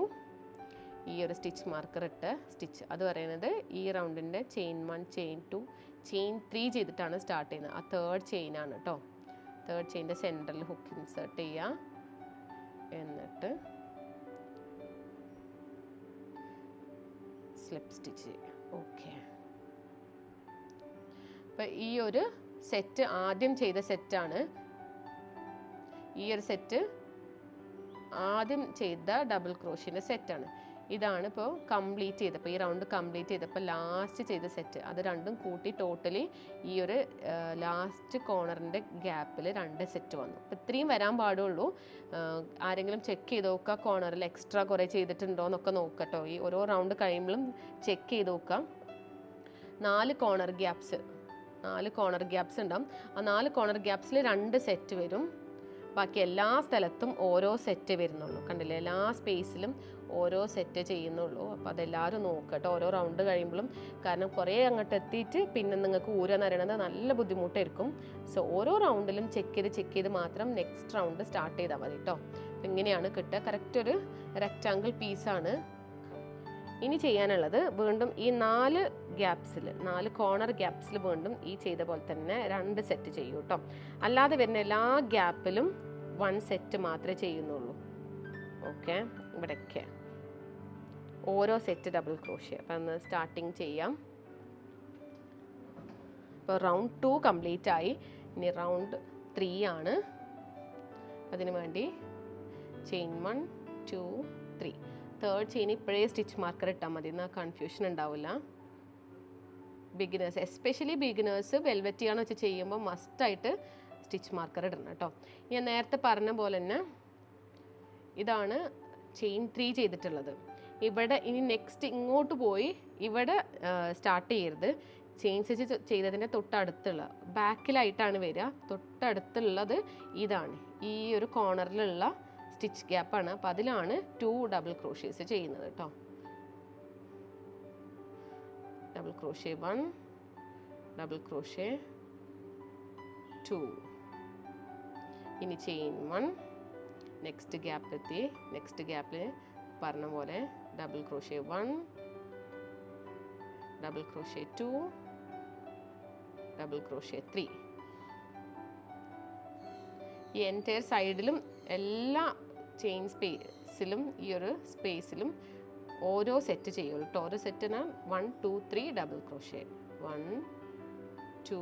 [SPEAKER 2] ഈ ഒരു സ്റ്റിച്ച് മാർക്കർ ഇട്ട് സ്റ്റിച്ച്, അത് പറയുന്നത് ഈ റൗണ്ടിൻ്റെ ചെയിൻ 1, ചെയിൻ 2, ചെയിൻ 3 ചെയ്തിട്ടാണ് സ്റ്റാർട്ട് ചെയ്യുന്നത്. ആ തേർഡ് ചെയിനാണ് കേട്ടോ. തേർഡ് ചെയിൻ്റെ സെൻറ്ററിൽ ഹുക്ക് ഇൻസേർട്ട് ചെയ്യുക. എന്നിട്ട് സ്ലിപ്പ് സ്റ്റിച്ച് ചെയ്യുക. ഓക്കെ, അപ്പം ഈ ഒരു സെറ്റ് ആദ്യം ചെയ്ത സെറ്റാണ്. ഈ ഒരു സെറ്റ് ആദ്യം ചെയ്ത ഡബിൾ ക്രോഷ്യൻ്റെ സെറ്റാണ്. ഇതാണ് ഇപ്പോൾ കംപ്ലീറ്റ് ചെയ്തപ്പോൾ, ഈ റൗണ്ട് കംപ്ലീറ്റ് ചെയ്തപ്പോൾ ലാസ്റ്റ് ചെയ്ത സെറ്റ്. അത് രണ്ടും കൂട്ടി ടോട്ടലി ഈ ഒരു ലാസ്റ്റ് കോർണറിൻ്റെ ഗ്യാപ്പിൽ 2 സെറ്റ് വന്നു. അപ്പോൾ ഇത്രയും വരാൻ പാടുള്ളൂ. ആരെങ്കിലും ചെക്ക് ചെയ്ത് നോക്കുക, കോർണറിൽ എക്സ്ട്രാ കുറേ ചെയ്തിട്ടുണ്ടോ എന്നൊക്കെ നോക്കട്ടോ. ഈ ഓരോ റൗണ്ട് കഴിയുമ്പോഴും ചെക്ക് ചെയ്ത് നോക്കാം. 4 കോർണർ ഗ്യാപ്സ് ഉണ്ടാവും. ആ 4 കോർണർ ഗ്യാപ്സിൽ 2 സെറ്റ് വരും. ബാക്കി എല്ലാ സ്ഥലത്തും ഓരോ സെറ്റ് വരുന്നുള്ളൂ. കണ്ടില്ലേ, എല്ലാ സ്പേസിലും ഓരോ സെറ്റ് ചെയ്യുന്നുള്ളൂ. അപ്പോൾ അതെല്ലാവരും നോക്കട്ടോ ഓരോ റൗണ്ട് കഴിയുമ്പോഴും. കാരണം കുറേ അങ്ങോട്ട് എത്തിയിട്ട് പിന്നെ നിങ്ങൾക്ക് ഊരാന്ന് അറിയണത് നല്ല ബുദ്ധിമുട്ടായിരിക്കും. സോ ഓരോ റൗണ്ടിലും ചെക്ക് ചെയ്ത് മാത്രം നെക്സ്റ്റ് റൗണ്ട് സ്റ്റാർട്ട് ചെയ്താൽ മതി കേട്ടോ. അപ്പം ഇങ്ങനെയാണ് കിട്ടുക. കറക്റ്റ് ഒരു റെക്റ്റാങ്കിൾ പീസാണ്. ഇനി ചെയ്യാനുള്ളത് വീണ്ടും ഈ 4 കോർണർ ഗ്യാപ്സിൽ വീണ്ടും ഈ ചെയ്ത പോലെ തന്നെ 2 സെറ്റ് ചെയ്യൂ കേട്ടോ. അല്ലാതെ വരുന്ന എല്ലാ ഗ്യാപ്പിലും 1 സെറ്റ് മാത്രമേ ചെയ്യുന്നുള്ളൂ. ഓക്കെ, ഇവിടെയൊക്കെ ഓരോ സെറ്റ് ഡബിൾ ക്രോഷ്യ. അപ്പം ഒന്ന് സ്റ്റാർട്ടിങ് ചെയ്യാം. ഇപ്പോൾ റൗണ്ട് 2 കംപ്ലീറ്റ് ആയി. ഇനി റൗണ്ട് 3 ആണ്. അതിന് വേണ്ടി ചെയിൻ 1, 2, 3. തേർഡ് ചെയിൻ ഇപ്പോഴേ സ്റ്റിച്ച് മാർക്കർ ഇട്ടാൽ മതി, എന്നാൽ കൺഫ്യൂഷൻ ഉണ്ടാവില്ല. ബിഗിനേഴ്സ്, എസ്പെഷ്യലി ബിഗിനേഴ്സ് വെൽവെറ്റിയാണ് വെച്ച് ചെയ്യുമ്പോൾ മസ്റ്റായിട്ട് സ്റ്റിച്ച് മാർക്കർ ഇടണം കേട്ടോ. ഞാൻ നേരത്തെ പറഞ്ഞ പോലെ തന്നെ ഇതാണ് ചെയിൻ 3 ചെയ്തിട്ടുള്ളത്. ഇവിടെ ഇനി നെക്സ്റ്റ് ഇങ്ങോട്ട് പോയി ഇവിടെ സ്റ്റാർട്ട് ചെയ്യരുത്. ചെയിൻ സ്റ്റിച്ച് ചെയ്തതിൻ്റെ തൊട്ടടുത്തുള്ള ബാക്കിലായിട്ടാണ് വരിക. തൊട്ടടുത്തുള്ളത് ഇതാണ്, ഈ ഒരു കോർണറിലുള്ള സ്റ്റിച്ച് ഗ്യാപ്പാണ്. അപ്പോൾ അതിലാണ് 2 ഡബിൾ ക്രോഷ്യേസ് ചെയ്യുന്നത് കേട്ടോ. Double crochet 1, double crochet 2. ഇനി ചെയിൻ 1, നെക്സ്റ്റ് ഗ്യാപ്പ് എത്തി. നെക്സ്റ്റ് ഗ്യാപ്പിൽ പറഞ്ഞ പോലെ double crochet 1, double crochet 2, double crochet 3. ഈ എൻറ്റയർ സൈഡിലും എല്ലാ ചെയിൻ സ്പേസിലും ഈ ഒരു സ്പേസിലും ഓരോ സെറ്റ് ചെയ്യുള്ളൂ കേട്ടോ. ഓരോ സെറ്റിന് 1, 2, 3 double crochet. 1, 2,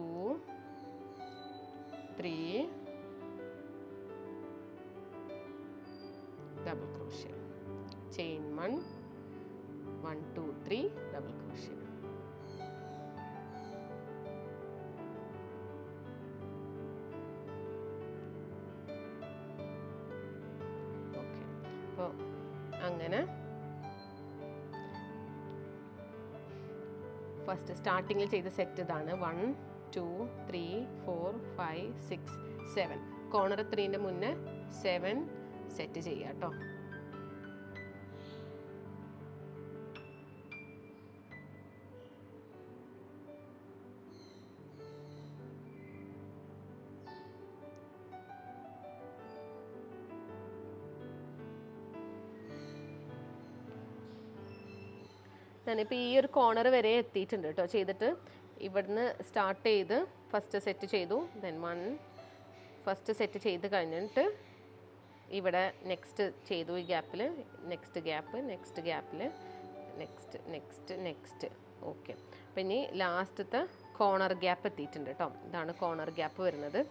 [SPEAKER 2] 3 double crochet. Chain 1, 1, 2, 3 double crochet. Okay, അപ്പോൾ അങ്ങനെ ഫസ്റ്റ് സ്റ്റാർട്ടിങ്ങിൽ ചെയ്ത സെറ്റ് ഇതാണ്. 1, 2, 3, 4, 5, 6, 7. കോർണർ 3ൻ്റെ മുന്നേ 7 സെറ്റ് ചെയ്യുക കേട്ടോ. ഞാനിപ്പോൾ ഈ ഒരു കോർണർ വരെ എത്തിയിട്ടുണ്ട് കേട്ടോ ചെയ്തിട്ട്. ഇവിടുന്ന് സ്റ്റാർട്ട് ചെയ്ത് ഫസ്റ്റ് സെറ്റ് ചെയ്തു. ദെൻ 1 ഫസ്റ്റ് സെറ്റ് ചെയ്ത് കഴിഞ്ഞിട്ട് ഇവിടെ നെക്സ്റ്റ് ചെയ്തു. ഈ ഗ്യാപ്പിൽ നെക്സ്റ്റ് ഗ്യാപ്പ്, നെക്സ്റ്റ് ഗ്യാപ്പിൽ നെക്സ്റ്റ്. ഓക്കെ, അപ്പം ഇനി ലാസ്റ്റത്തെ കോർണർ ഗ്യാപ്പ് എത്തിയിട്ടുണ്ട് കേട്ടോ. ഇതാണ് കോർണർ ഗ്യാപ്പ് വരുന്നത്.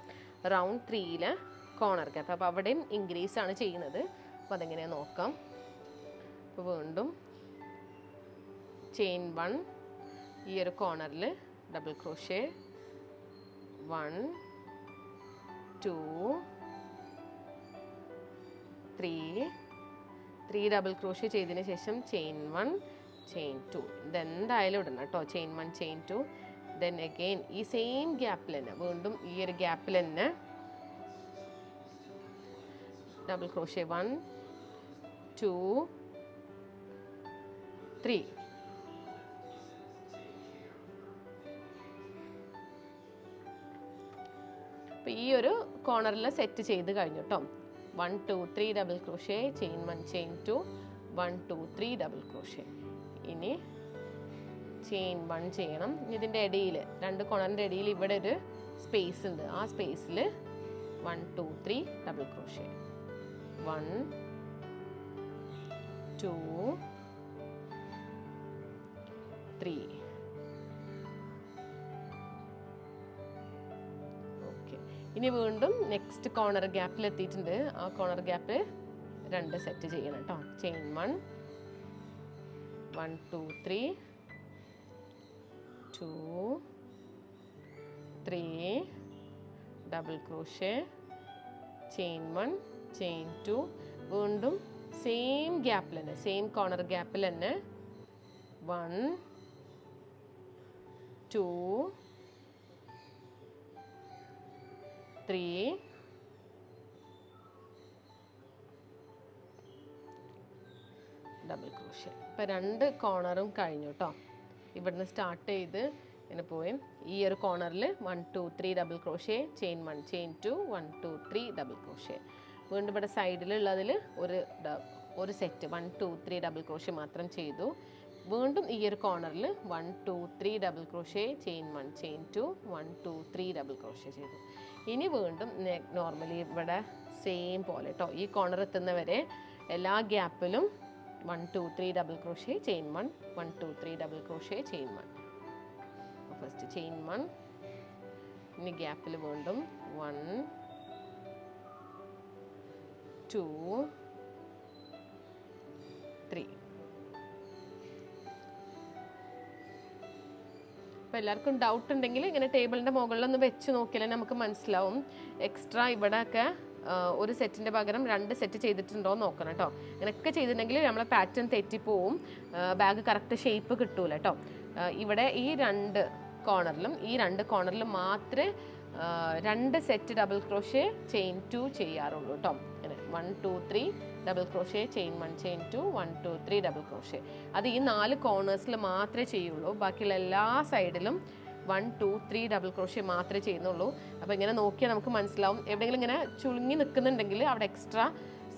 [SPEAKER 2] Round 3 corner gap. അപ്പോൾ അവിടെയും ഇൻക്രീസ് ആണ് ചെയ്യുന്നത്. അപ്പോൾ അതെങ്ങനെയാണ് നോക്കാം. അപ്പോൾ വീണ്ടും ചെയിൻ 1, ഈ ഒരു കോർണറിൽ ഡബിൾ ക്രോഷ്യ 1, 2, 3 ഡബിൾ ക്രോഷ്യ ചെയ്തതിന് ശേഷം ചെയിൻ 1, ചെയിൻ 2. ഇതെന്തായാലും ഇടണം കേട്ടോ. Chain 1, chain 2. ദെൻ അഗെയിൻ ഈ സെയിം ഗ്യാപ്പിൽ തന്നെ വീണ്ടും ഈ ഒരു ഗ്യാപ്പിൽ തന്നെ ഡബിൾ ക്രോഷ്യ 1, 2, 3. അപ്പോൾ ഈ ഒരു കോർണറിൽ സെറ്റ് ചെയ്ത് കഴിഞ്ഞു കേട്ടോ. 1 2 3 double crochet, chain 1 chain 2, 1 2 3 double crochet. ഇനി ചെയിൻ 1 ചെയ്യണം. ഇതിൻ്റെ ഇടയിൽ, രണ്ട് കോർണറിൻ്റെ ഇടയിൽ ഇവിടെ ഒരു സ്പേസ് ഉണ്ട്. ആ സ്പേസിൽ 1 2 3 ഡബിൾ ക്രോഷേ. 1 2 3. ഇനി വീണ്ടും നെക്സ്റ്റ് കോർണർ ഗ്യാപ്പിൽ എത്തിയിട്ടുണ്ട്. ആ കോർണർ ഗ്യാപ്പ് 2 സെറ്റ് ചെയ്യണം കേട്ടോ. Chain 1 1 2 3 2 3 double crochet, chain 1 chain 2, വീണ്ടും സെയിം ഗ്യാപ്പിൽ തന്നെ, സെയിം കോർണർ ഗ്യാപ്പിൽ തന്നെ 1 2 3 ഡബിൾ ക്രോഷേ. ഇപ്പം 2 കോർണറും കഴിഞ്ഞു കേട്ടോ. ഇവിടുന്ന് സ്റ്റാർട്ട് ചെയ്ത് ഇങ്ങനെ പോയി ഈ ഒരു കോർണറിൽ 1 2 3 double crochet, chain 1 chain 2, 1 2 3 double crochet. വീണ്ടും ഇവിടെ സൈഡിലുള്ളതിൽ ഒരു സെറ്റ് 1 2 3 ഡബിൾ ക്രോഷേ മാത്രം ചെയ്തു. വീണ്ടും ഈ ഒരു കോർണറിൽ 1 2 3 double crochet, chain 1 chain 2, 1 2 3 double crochet ചെയ്തു. ഇനി വീണ്ടും നോർമലി ഇവിടെ സെയിം പോലെ കേട്ടോ, ഈ കോർണർ എത്തുന്നവരെ എല്ലാ ഗ്യാപ്പിലും 1 2 3 double crochet, chain 1, 1 2 3 double crochet, chain 1. First chain 1, ഇനി ഗ്യാപ്പിൽ വീണ്ടും 1 2 3. അപ്പോൾ എല്ലാവർക്കും ഡൗട്ട് ഉണ്ടെങ്കിൽ ഇങ്ങനെ ടേബിളിൻ്റെ മുകളിലൊന്ന് വെച്ച് നോക്കിയാലേ നമുക്ക് മനസ്സിലാവും. എക്സ്ട്രാ ഇവിടെയൊക്കെ ഒരു സെറ്റിൻ്റെ പകരം 2 സെറ്റ് ചെയ്തിട്ടുണ്ടോ എന്ന് നോക്കണം കേട്ടോ. ഇങ്ങനെയൊക്കെ ചെയ്തിട്ടുണ്ടെങ്കിൽ നമ്മളെ പാറ്റേൺ തെറ്റിപ്പോവും, ബാഗ് കറക്റ്റ് ഷേപ്പ് കിട്ടൂല കേട്ടോ. ഇവിടെ ഈ 2 കോർണറിലും മാത്രമേ 2 സെറ്റ് ഡബിൾ ക്രോഷേ, ചെയിൻ 2 ചെയ്യാറുള്ളൂ കേട്ടോ. അങ്ങനെ 1 2 3 double crochet, chain 1 chain 2, 1 2 3 double crochet. അത് ഈ 4 കോർണേഴ്സിൽ മാത്രമേ ചെയ്യുള്ളൂ. ബാക്കിയുള്ള എല്ലാ സൈഡിലും 1 2 3 ഡബിൾ ക്രോഷേ മാത്രമേ ചെയ്യുന്നുള്ളൂ. അപ്പോൾ ഇങ്ങനെ നോക്കിയാൽ നമുക്ക് മനസ്സിലാവും. എവിടെയെങ്കിലും ഇങ്ങനെ ചുളുങ്ങി നിൽക്കുന്നുണ്ടെങ്കിൽ അവിടെ എക്സ്ട്രാ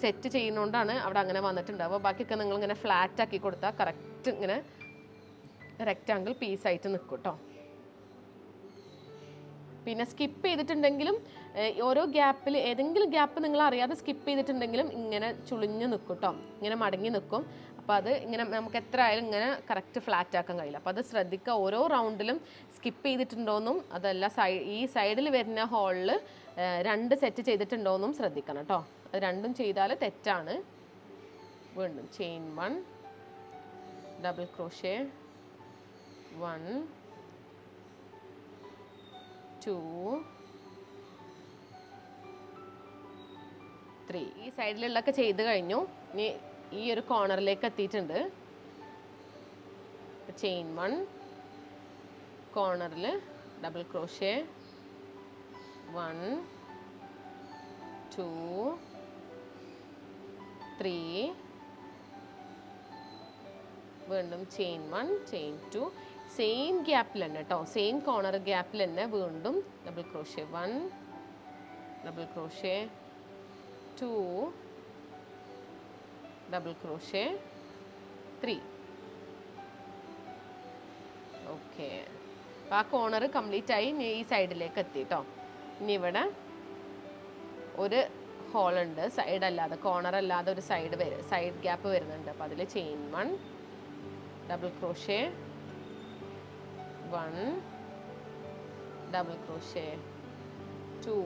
[SPEAKER 2] സെറ്റ് ചെയ്യുന്നതുകൊണ്ടാണ് അവിടെ അങ്ങനെ വന്നിട്ടുണ്ടാവുക. ബാക്കിയൊക്കെ നിങ്ങളിങ്ങനെ ഫ്ലാറ്റ് ആക്കി കൊടുത്താൽ കറക്റ്റ് ഇങ്ങനെ റെക്റ്റാങ്കിൾ പീസായിട്ട് നിൽക്കും കേട്ടോ. പിന്നെ സ്കിപ്പ് ചെയ്തിട്ടുണ്ടെങ്കിലും ഓരോ ഗ്യാപ്പിൽ ഏതെങ്കിലും ഗ്യാപ്പ് നിങ്ങൾ അറിയാതെ സ്കിപ്പ് ചെയ്തിട്ടുണ്ടെങ്കിലും ഇങ്ങനെ ചുളിഞ്ഞ് നിൽക്കും കേട്ടോ, ഇങ്ങനെ മടങ്ങി നിൽക്കും. അപ്പോൾ അത് ഇങ്ങനെ നമുക്ക് എത്ര ആയാലും ഇങ്ങനെ കറക്റ്റ് ഫ്ലാറ്റ് ആക്കാൻ കഴിയില്ല. അപ്പോൾ അത് ശ്രദ്ധിക്കുക. ഓരോ റൗണ്ടിലും സ്കിപ്പ് ചെയ്തിട്ടുണ്ടോയെന്നും അതല്ല ഈ സൈഡിൽ വരുന്ന ഹോളിൽ 2 സെറ്റ് ചെയ്തിട്ടുണ്ടോയെന്നും ശ്രദ്ധിക്കണം കേട്ടോ. അത് രണ്ടും ചെയ്താൽ തെറ്റാണ്. വീണ്ടും ചെയിൻ 1 ഡബിൾ ക്രോഷേ, 1 2 3. ഈ സൈഡിലുള്ളൊക്കെ ചെയ്ത് കഴിഞ്ഞു. ഇനി ഈ ഒരു കോർണറിലേക്ക് എത്തിയിട്ടുണ്ട്. ചെയിൻ 1 കോർണറിൽ ഡബിൾ ക്രോഷേ, 1 2 3, വീണ്ടും ചെയിൻ 1 ചെയിൻ 2, സെയിം ഗ്യാപ്പിൽ തന്നെ കേട്ടോ, സെയിം കോർണർ ഗ്യാപ്പിൽ തന്നെ വീണ്ടും double crochet, 1 double crochet, 2 double crochet, 3. Okay, അപ്പോൾ ആ കോർണർ കംപ്ലീറ്റ് ആയി. ഈ സൈഡിലേക്ക് എത്തി കേട്ടോ. ഇനി ഇവിടെ ഒരു ഹോളുണ്ട്, സൈഡ് അല്ലാതെ കോർണർ അല്ലാതെ ഒരു സൈഡ് ഗ്യാപ്പ് വരുന്നുണ്ട്. അപ്പോൾ അതിൽ chain 1 double crochet, 1 double crochet, 2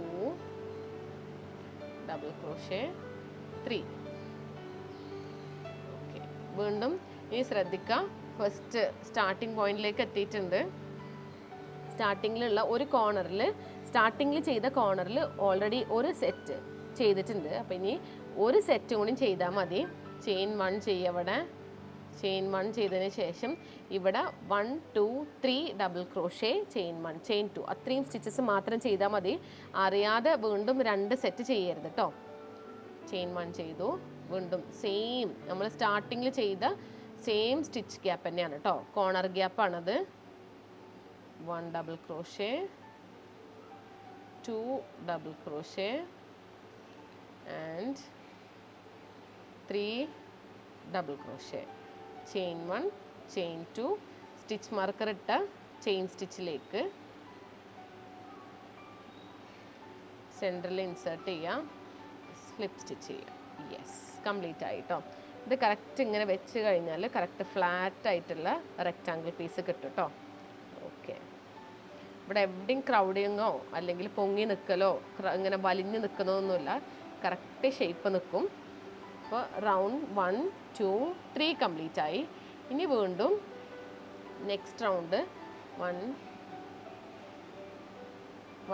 [SPEAKER 2] double crochet, 3. Okay, വീണ്ടും ഇനി ശ്രദ്ധിക്കുക. ഫസ്റ്റ് സ്റ്റാർട്ടിംഗ് പോയിന്റിലേക്ക് എത്തിയിട്ടുണ്ട്. സ്റ്റാർട്ടിങ്ങിലുള്ള ഒരു കോർണറിൽ, സ്റ്റാർട്ടിങ്ങിൽ ചെയ്ത കോർണറിൽ ഓൾറെഡി ഒരു സെറ്റ് ചെയ്തിട്ടുണ്ട്. അപ്പോൾ ഇനി ഒരു സെറ്റും കൂടി ചെയ്താൽ മതി. ചെയിൻ 1 ചെയ്യുക. ഇവിടെ ചെയിൻ 1 ചെയ്തതിന് ശേഷം ഇവിടെ 1 2 3 ഡബിൾ ക്രോഷേ, ചെയിൻ 1 ചെയിൻ 2, അത്രയും സ്റ്റിച്ചസ് മാത്രം ചെയ്താൽ മതി. അറിയാതെ വീണ്ടും 2 സെറ്റ് ചെയ്യരുത് കേട്ടോ. ചെയിൻ 1 ചെയ്തു, വീണ്ടും സെയിം നമ്മൾ സ്റ്റാർട്ടിങ്ങിൽ ചെയ്ത സെയിം സ്റ്റിച്ച് ഗ്യാപ്പ് തന്നെയാണ് കേട്ടോ, കോർണർ ഗ്യാപ്പാണത്. 1 double crochet, 2 double crochet and 3 double crochet. Chain 1, chain 2, stitch marker ഇട്ട ചെയിൻ സ്റ്റിച്ചിലേക്ക് സെൻറ്ററിൽ ഇൻസേർട്ട് ചെയ്യാം, സ്ലിപ്പ് സ്റ്റിച്ച് ചെയ്യാം. യെസ്, കംപ്ലീറ്റ് ആയിട്ടോ. ഇത് കറക്റ്റ് ഇങ്ങനെ വെച്ച് കഴിഞ്ഞാൽ കറക്റ്റ് ഫ്ലാറ്റ് ആയിട്ടുള്ള റെക്റ്റാങ്കിൾ പീസ് കിട്ടും കേട്ടോ. ഓക്കെ, ഇവിടെ എവിടെയും ക്രൗഡിങ്ങോ അല്ലെങ്കിൽ പൊങ്ങി നിൽക്കലോ ഇങ്ങനെ വലിഞ്ഞ് നിൽക്കുന്നതൊന്നുമില്ല, കറക്റ്റ് ഷേപ്പ് നിൽക്കും. അപ്പോൾ റൗണ്ട് 1, 2, 3 കംപ്ലീറ്റ് ആയി. ഇനി വീണ്ടും next round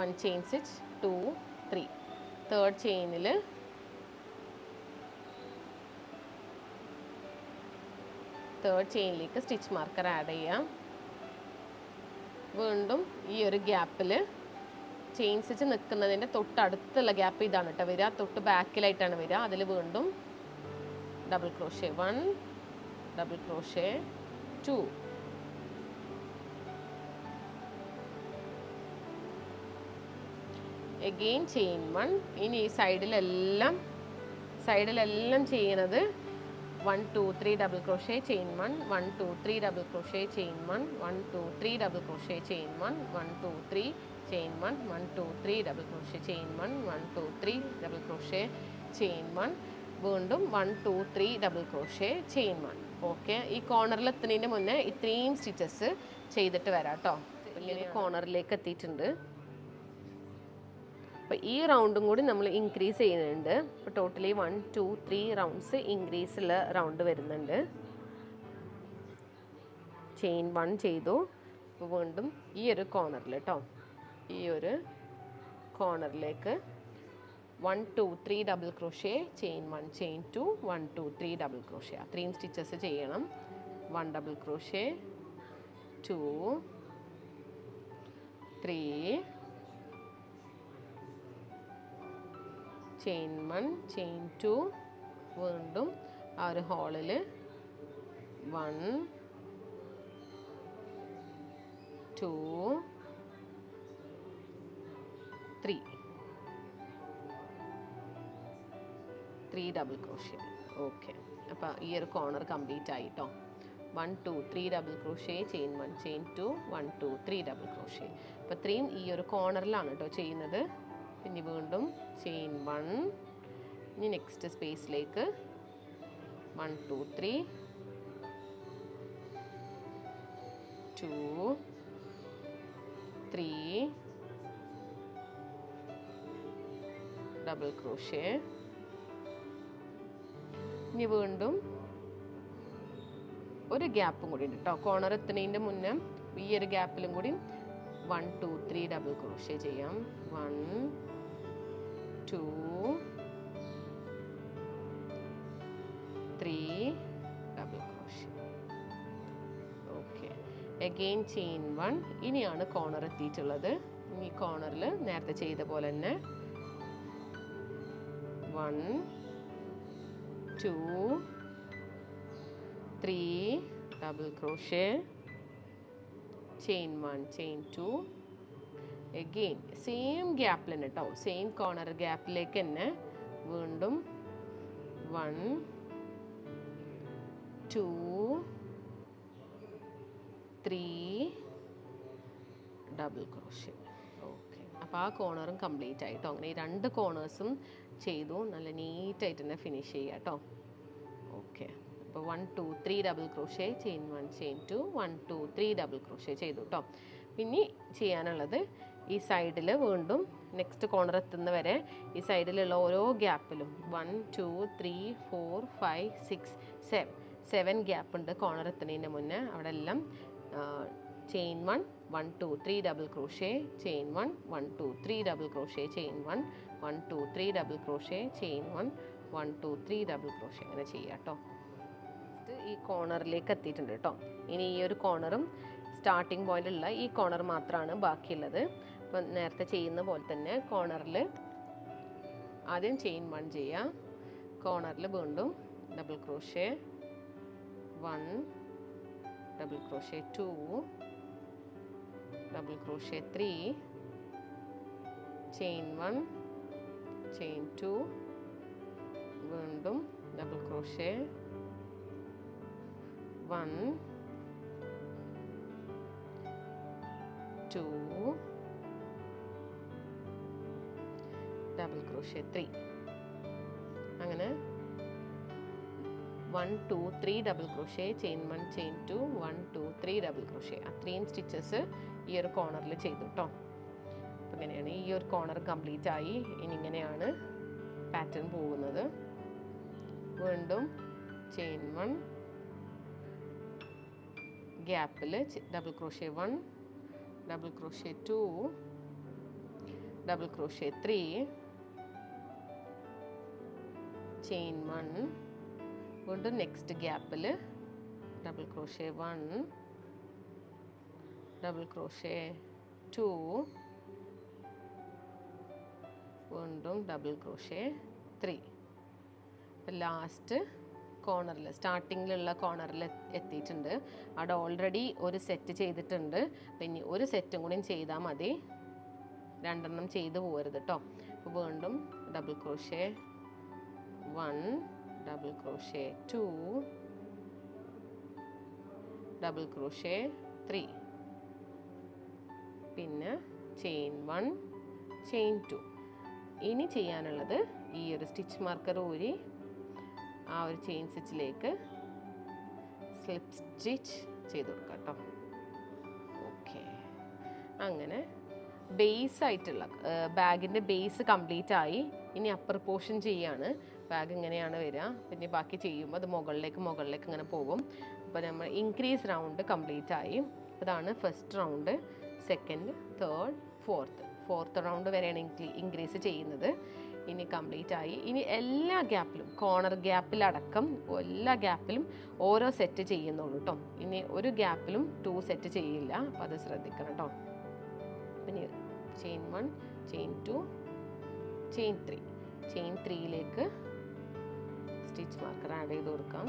[SPEAKER 2] 1 chain stitch, 2, 3. Third ചെയിനിൽ തേർഡ് ചെയിനിലേക്ക് സ്റ്റിച്ച് മാർക്കർ ആഡ് ചെയ്യാം. വീണ്ടും ഈ ഒരു ഗ്യാപ്പിൽ ചെയിൻ സ്റ്റിച്ച് നിൽക്കുന്നതിൻ്റെ തൊട്ടടുത്തുള്ള ഗ്യാപ്പ് ഇതാണ് കേട്ടോ വരിക, തൊട്ട് ബാക്കിലായിട്ടാണ് വരിക. അതിൽ വീണ്ടും double crochet 1, double crochet 2, again chain 1. ഇനി ഈ സൈഡിലെല്ലാം ചെയ്യുന്നത് 1, 2, 3 double crochet chain 1, 1, 2, 3 double crochet chain 1, 1, 2, 3 double crochet chain 1, 1, 2, 3 chain 1, 1, 2, 3 double crochet chain 1, 1, 2, 3 double crochet chain 1, വീണ്ടും 1, 2, 3 ഡബിൾ ക്രോഷേ ചെയിൻ 1. ഓക്കെ, ഈ കോർണറിൽ എത്തുന്നതിന് മുന്നേ ഇത്രയും സ്റ്റിച്ചസ് ചെയ്തിട്ട് വരാം കേട്ടോ. ഇങ്ങനെ കോർണറിലേക്ക് എത്തിയിട്ടുണ്ട്. അപ്പോൾ ഈ റൗണ്ടും കൂടി നമ്മൾ ഇൻക്രീസ് ചെയ്യുന്നുണ്ട്. ഇപ്പോൾ ടോട്ടലി 1, 2, 3 റൗണ്ട്സ് ഇൻക്രീസ് ഉള്ള റൗണ്ട് വരുന്നുണ്ട്. ചെയിൻ 1 ചെയ്തു. അപ്പോൾ വീണ്ടും ഈ ഒരു കോർണറിൽ കേട്ടോ, ഈ ഒരു കോർണറിലേക്ക് 1, 2, 3 double crochet chain 1, chain 2, 1, 2, 3 double crochet. അത്രയും സ്റ്റിച്ചസ് ചെയ്യണം. 1 ഡബിൾ ക്രോഷേ, 2, 3 ചെയിൻ 1, ചെയിൻ 2, വീണ്ടും ആ ഒരു ഹോളിൽ 1, 2, 3 ഡബിൾ ക്രോഷേ. ഓക്കെ, അപ്പോൾ ഈ ഒരു കോർണർ കംപ്ലീറ്റ് ആയിട്ടോ. 1, 2, 3 double crochet chain 1, chain 2, 1, 2, 3 double crochet. അപ്പോൾ ഇത്രയും ഈ ഒരു കോർണറിലാണ് കേട്ടോ ചെയ്യുന്നത്. പിന്നെ വീണ്ടും ചെയിൻ 1, ഇനി നെക്സ്റ്റ് സ്പേസിലേക്ക് 1, 2, 3, 2, 3 ഡബിൾ ക്രോഷേ. ഇനി വീണ്ടും ഒരു ഗ്യാപ്പും കൂടി ഉണ്ട് കേട്ടോ, കോർണർ എത്തുന്നതിൻ്റെ മുന്നേ ഈ ഒരു ഗ്യാപ്പിലും കൂടി 1, 2, 3 ഡബിൾ ക്രോഷേ ചെയ്യാം. 1, 2, 3 double crochet. Okay, again chain 1. ഇനിയാണ് കോർണർ എത്തിയിട്ടുള്ളത്. ഈ കോർണറിൽ നേരത്തെ ചെയ്ത പോലെ തന്നെ 1, 2, 3 double crochet chain 1, chain 2, again same ഗ്യാപ്പിൽ തന്നെ കേട്ടോ, സെയിം കോർണർ ഗ്യാപ്പിലേക്ക് തന്നെ വീണ്ടും 1, 2, 3 ഡബിൾ ക്രോഷേ. ഓക്കെ, അപ്പോൾ ആ കോർണറും കംപ്ലീറ്റ് ആയിട്ടോ. അങ്ങനെ ഈ 2 കോർണേഴ്സും ചെയ്തു. നല്ല നീറ്റായിട്ട് തന്നെ ഫിനിഷ് ചെയ്യുക കേട്ടോ. ഓക്കെ, അപ്പോൾ 1, 2, 3 double crochet chain 1, chain 2, 1, 2, 3 double crochet ചെയ്തു കേട്ടോ. പിന്നെ ചെയ്യാനുള്ളത് ഈ സൈഡിൽ വീണ്ടും നെക്സ്റ്റ് കോർണർ എത്തുന്ന വരെ ഈ സൈഡിലുള്ള ഓരോ ഗ്യാപ്പിലും 1, 2, 3, 4, 5, 6, 7 ഗ്യാപ്പ് ഉണ്ട് കോർണർ എത്തുന്നതിന് മുന്നേ. അവിടെ എല്ലാം chain 1, 1, 2, 3 double crochet chain 1, 1, 2, 3 double crochet chain 1, 1, 2, 3 double crochet chain 1, 1, 2, 3 double crochet അങ്ങനെ ചെയ്യാം കേട്ടോ. ഈ കോർണറിലേക്ക് എത്തിയിട്ടുണ്ട് കേട്ടോ. ഇനി ഈ ഒരു കോർണറും സ്റ്റാർട്ടിങ് പോയിന്റിലുള്ള ഈ കോർണർ മാത്രമാണ് ബാക്കിയുള്ളത്. അപ്പം നേരത്തെ ചെയ്യുന്ന പോലെ തന്നെ കോർണറിൽ ആദ്യം ചെയിൻ 1 ചെയ്യുക, കോർണറിൽ വീണ്ടും double crochet 1 double crochet 2 double crochet 3 chain 1 chain 2 വീണ്ടും double crochet 1 2 double crochet 3 അങ്ങനെ 1 2 3 double crochet chain 1 chain 2 1 2 3 double crochet അത്രയും സ്റ്റിച്ചസ് ഈ ഒരു കോർണറിൽ ചെയ്തു കേട്ടോ. അപ്പോൾ ഇങ്ങനെയാണ് ഈ ഒരു കോർണർ കംപ്ലീറ്റ് ആയി. ഇനി ഇങ്ങനെയാണ് പാറ്റേൺ പോകുന്നത്. വീണ്ടും ചെയിൻ 1 ഗ്യാപ്പിൽ double crochet 1 double crochet 2 double crochet 3 chain 1 വീണ്ടും നെക്സ്റ്റ് ഗ്യാപ്പിൽ ഡബിൾ ക്രോഷേ 1 ഡബിൾ ക്രോഷേ 2 വീണ്ടും ഡബിൾ ക്രോഷേ 3. ഇപ്പം ലാസ്റ്റ് കോർണറിൽ സ്റ്റാർട്ടിങ്ങിലുള്ള കോർണറിൽ എത്തിയിട്ടുണ്ട്. അവിടെ ഓൾറെഡി ഒരു സെറ്റ് ചെയ്തിട്ടുണ്ട്. പിന്നെ ഒരു സെറ്റും കൂടി ചെയ്താൽ മതി, രണ്ടെണ്ണം ചെയ്ത് പോകരുത് കേട്ടോ. അപ്പോൾ വീണ്ടും double crochet 1 double crochet 2 double crochet 3 പിന്നെ ചെയിൻ 1 ചെയിൻ 2. ഇനി ചെയ്യാനുള്ളത് ഈ ഒരു സ്റ്റിച്ച് മാർക്കർ ഊരി ആ ഒരു ചെയിൻ സ്റ്റിച്ചിലേക്ക് സ്ലിപ്പ് സ്റ്റിച്ച് ചെയ്ത് കൊടുക്കാം കേട്ടോ. ഓക്കെ, അങ്ങനെ ബേസ് ആയിട്ടുള്ള ബാഗിൻ്റെ ബേസ് കംപ്ലീറ്റ് ആയി. ഇനി അപ്പർ പോർഷൻ ചെയ്യാണ്. ബാഗ് ഇങ്ങനെയാണ് വരിക. പിന്നെ ബാക്കി ചെയ്യുമ്പോൾ അത് മുകളിലേക്ക് ഇങ്ങനെ പോകും. അപ്പോൾ നമ്മൾ ഇൻക്രീസ് റൗണ്ട് കംപ്ലീറ്റ് ആയി. അതാണ് first round. Second, third, fourth round വരെയാണ് ഇൻക്രീസ് ചെയ്യുന്നത്. ഇനി കംപ്ലീറ്റ് ആയി. ഇനി എല്ലാ ഗ്യാപ്പിലും കോർണർ ഗ്യാപ്പിലടക്കം എല്ലാ ഗ്യാപ്പിലും ഓരോ സെറ്റ് ചെയ്യുന്നുള്ളൂ കേട്ടോ. ഇനി ഒരു ഗ്യാപ്പിലും 2 സെറ്റ് ചെയ്യില്ല. അപ്പോൾ അത് ശ്രദ്ധിക്കണം കേട്ടോ. പിന്നെ ചെയിൻ 1 ചെയിൻ 2 ചെയിൻ 3 ചെയിൻ 3യിലേക്ക് സ്റ്റിച്ച് മാർക്കർ ആഡ് ചെയ്ത് കൊടുക്കാം.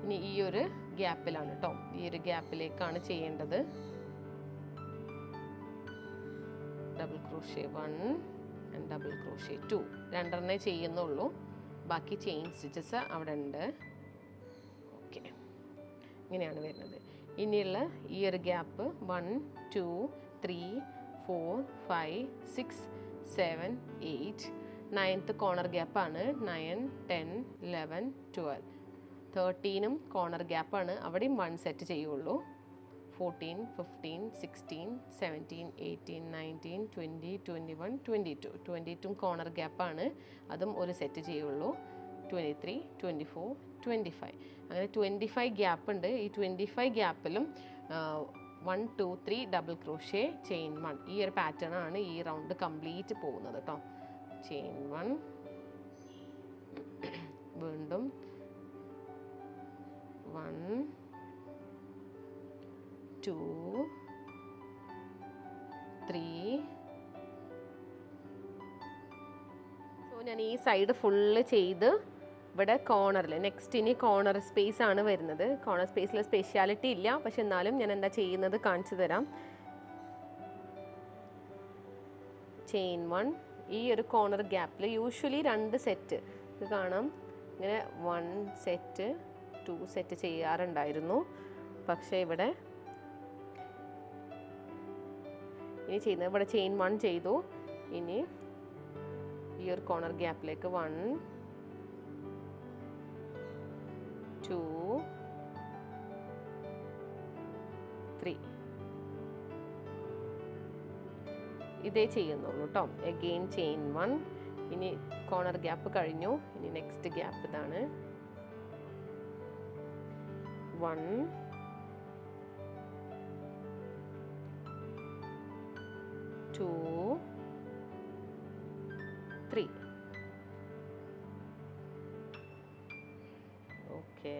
[SPEAKER 2] ഇനി ഈ ഒരു ഗ്യാപ്പിലാണ് കേട്ടോ, ഈ ഒരു ഗ്യാപ്പിലേക്കാണ് ചെയ്യേണ്ടത്. Double crochet 1 and double crochet 2 രണ്ടെണ്ണേ ചെയ്യുന്നുള്ളൂ. ബാക്കി ചെയിൻ സ്റ്റിച്ചസ് അവിടെ ഉണ്ട്. ഓക്കെ, ഇങ്ങനെയാണ് വരുന്നത്. ഇനിയുള്ള ഈ ഒരു ഗ്യാപ്പ് 1 2 3 4 5 6 7 8 9th കോർണർ ഗ്യാപ്പാണ്. 9 10 11 12 13ഉം കോർണർ ഗ്യാപ്പാണ്. അവിടെയും 1 സെറ്റ് ചെയ്യുള്ളൂ. 14 15 16 17 18 19 20 21 22 22ഉം കോർണർ ഗ്യാപ്പാണ്. അതും ഒരു സെറ്റ് ചെയ്യുള്ളൂ. 23 24 25 അങ്ങനെ 25 ഗ്യാപ്പ് ഉണ്ട്. ഈ 25 ഗ്യാപ്പിലും 1 2 3 ഡബിൾ ക്രോഷേ ചെയിൻ 1 ഈ ഒരു പാറ്റേൺ ആണ് ഈ റൗണ്ട് കംപ്ലീറ്റ് പോകുന്നത് കേട്ടോ. ചെയിൻ 1 വീണ്ടും 1 2 3. സോ ഞാൻ ഈ സൈഡ് ഫുള്ള് ചെയ്ത് ഇവിടെ കോർണറിൽ നെക്സ്റ്റ് ഇനി കോർണർ സ്പേസ് ആണ് വരുന്നത്. കോർണർ സ്പേസിൽ സ്പെഷ്യാലിറ്റി ഇല്ല, പക്ഷെ എന്നാലും ഞാൻ എന്താ ചെയ്യുന്നത് കാണിച്ചു തരാം. ചെയിൻ 1 ഈ ഒരു കോർണർ ഗ്യാപ്പിൽ യൂഷ്വലി 2 സെറ്റ് ഇത് കാണാം. ഇങ്ങനെ 1 സെറ്റ് 2 സെറ്റ് ചെയ്യാറുണ്ടായിരുന്നു. പക്ഷേ ഇവിടെ ഇനി ചെയ്യുന്നത് ഇവിടെ ചെയിൻ 1 ചെയ്തു. ഇനി ഈ ഒരു കോർണർ ഗ്യാപ്പിലേക്ക് 1 2 3 ഇതേ ചെയ്യുന്നുള്ളൂ കേട്ടോ. Again chain 1. ഇനി കോർണർ ഗ്യാപ്പ് കഴിഞ്ഞു. ഇനി നെക്സ്റ്റ് ഗ്യാപ്പ് ഇതാണ്. 1 2 3. Okay,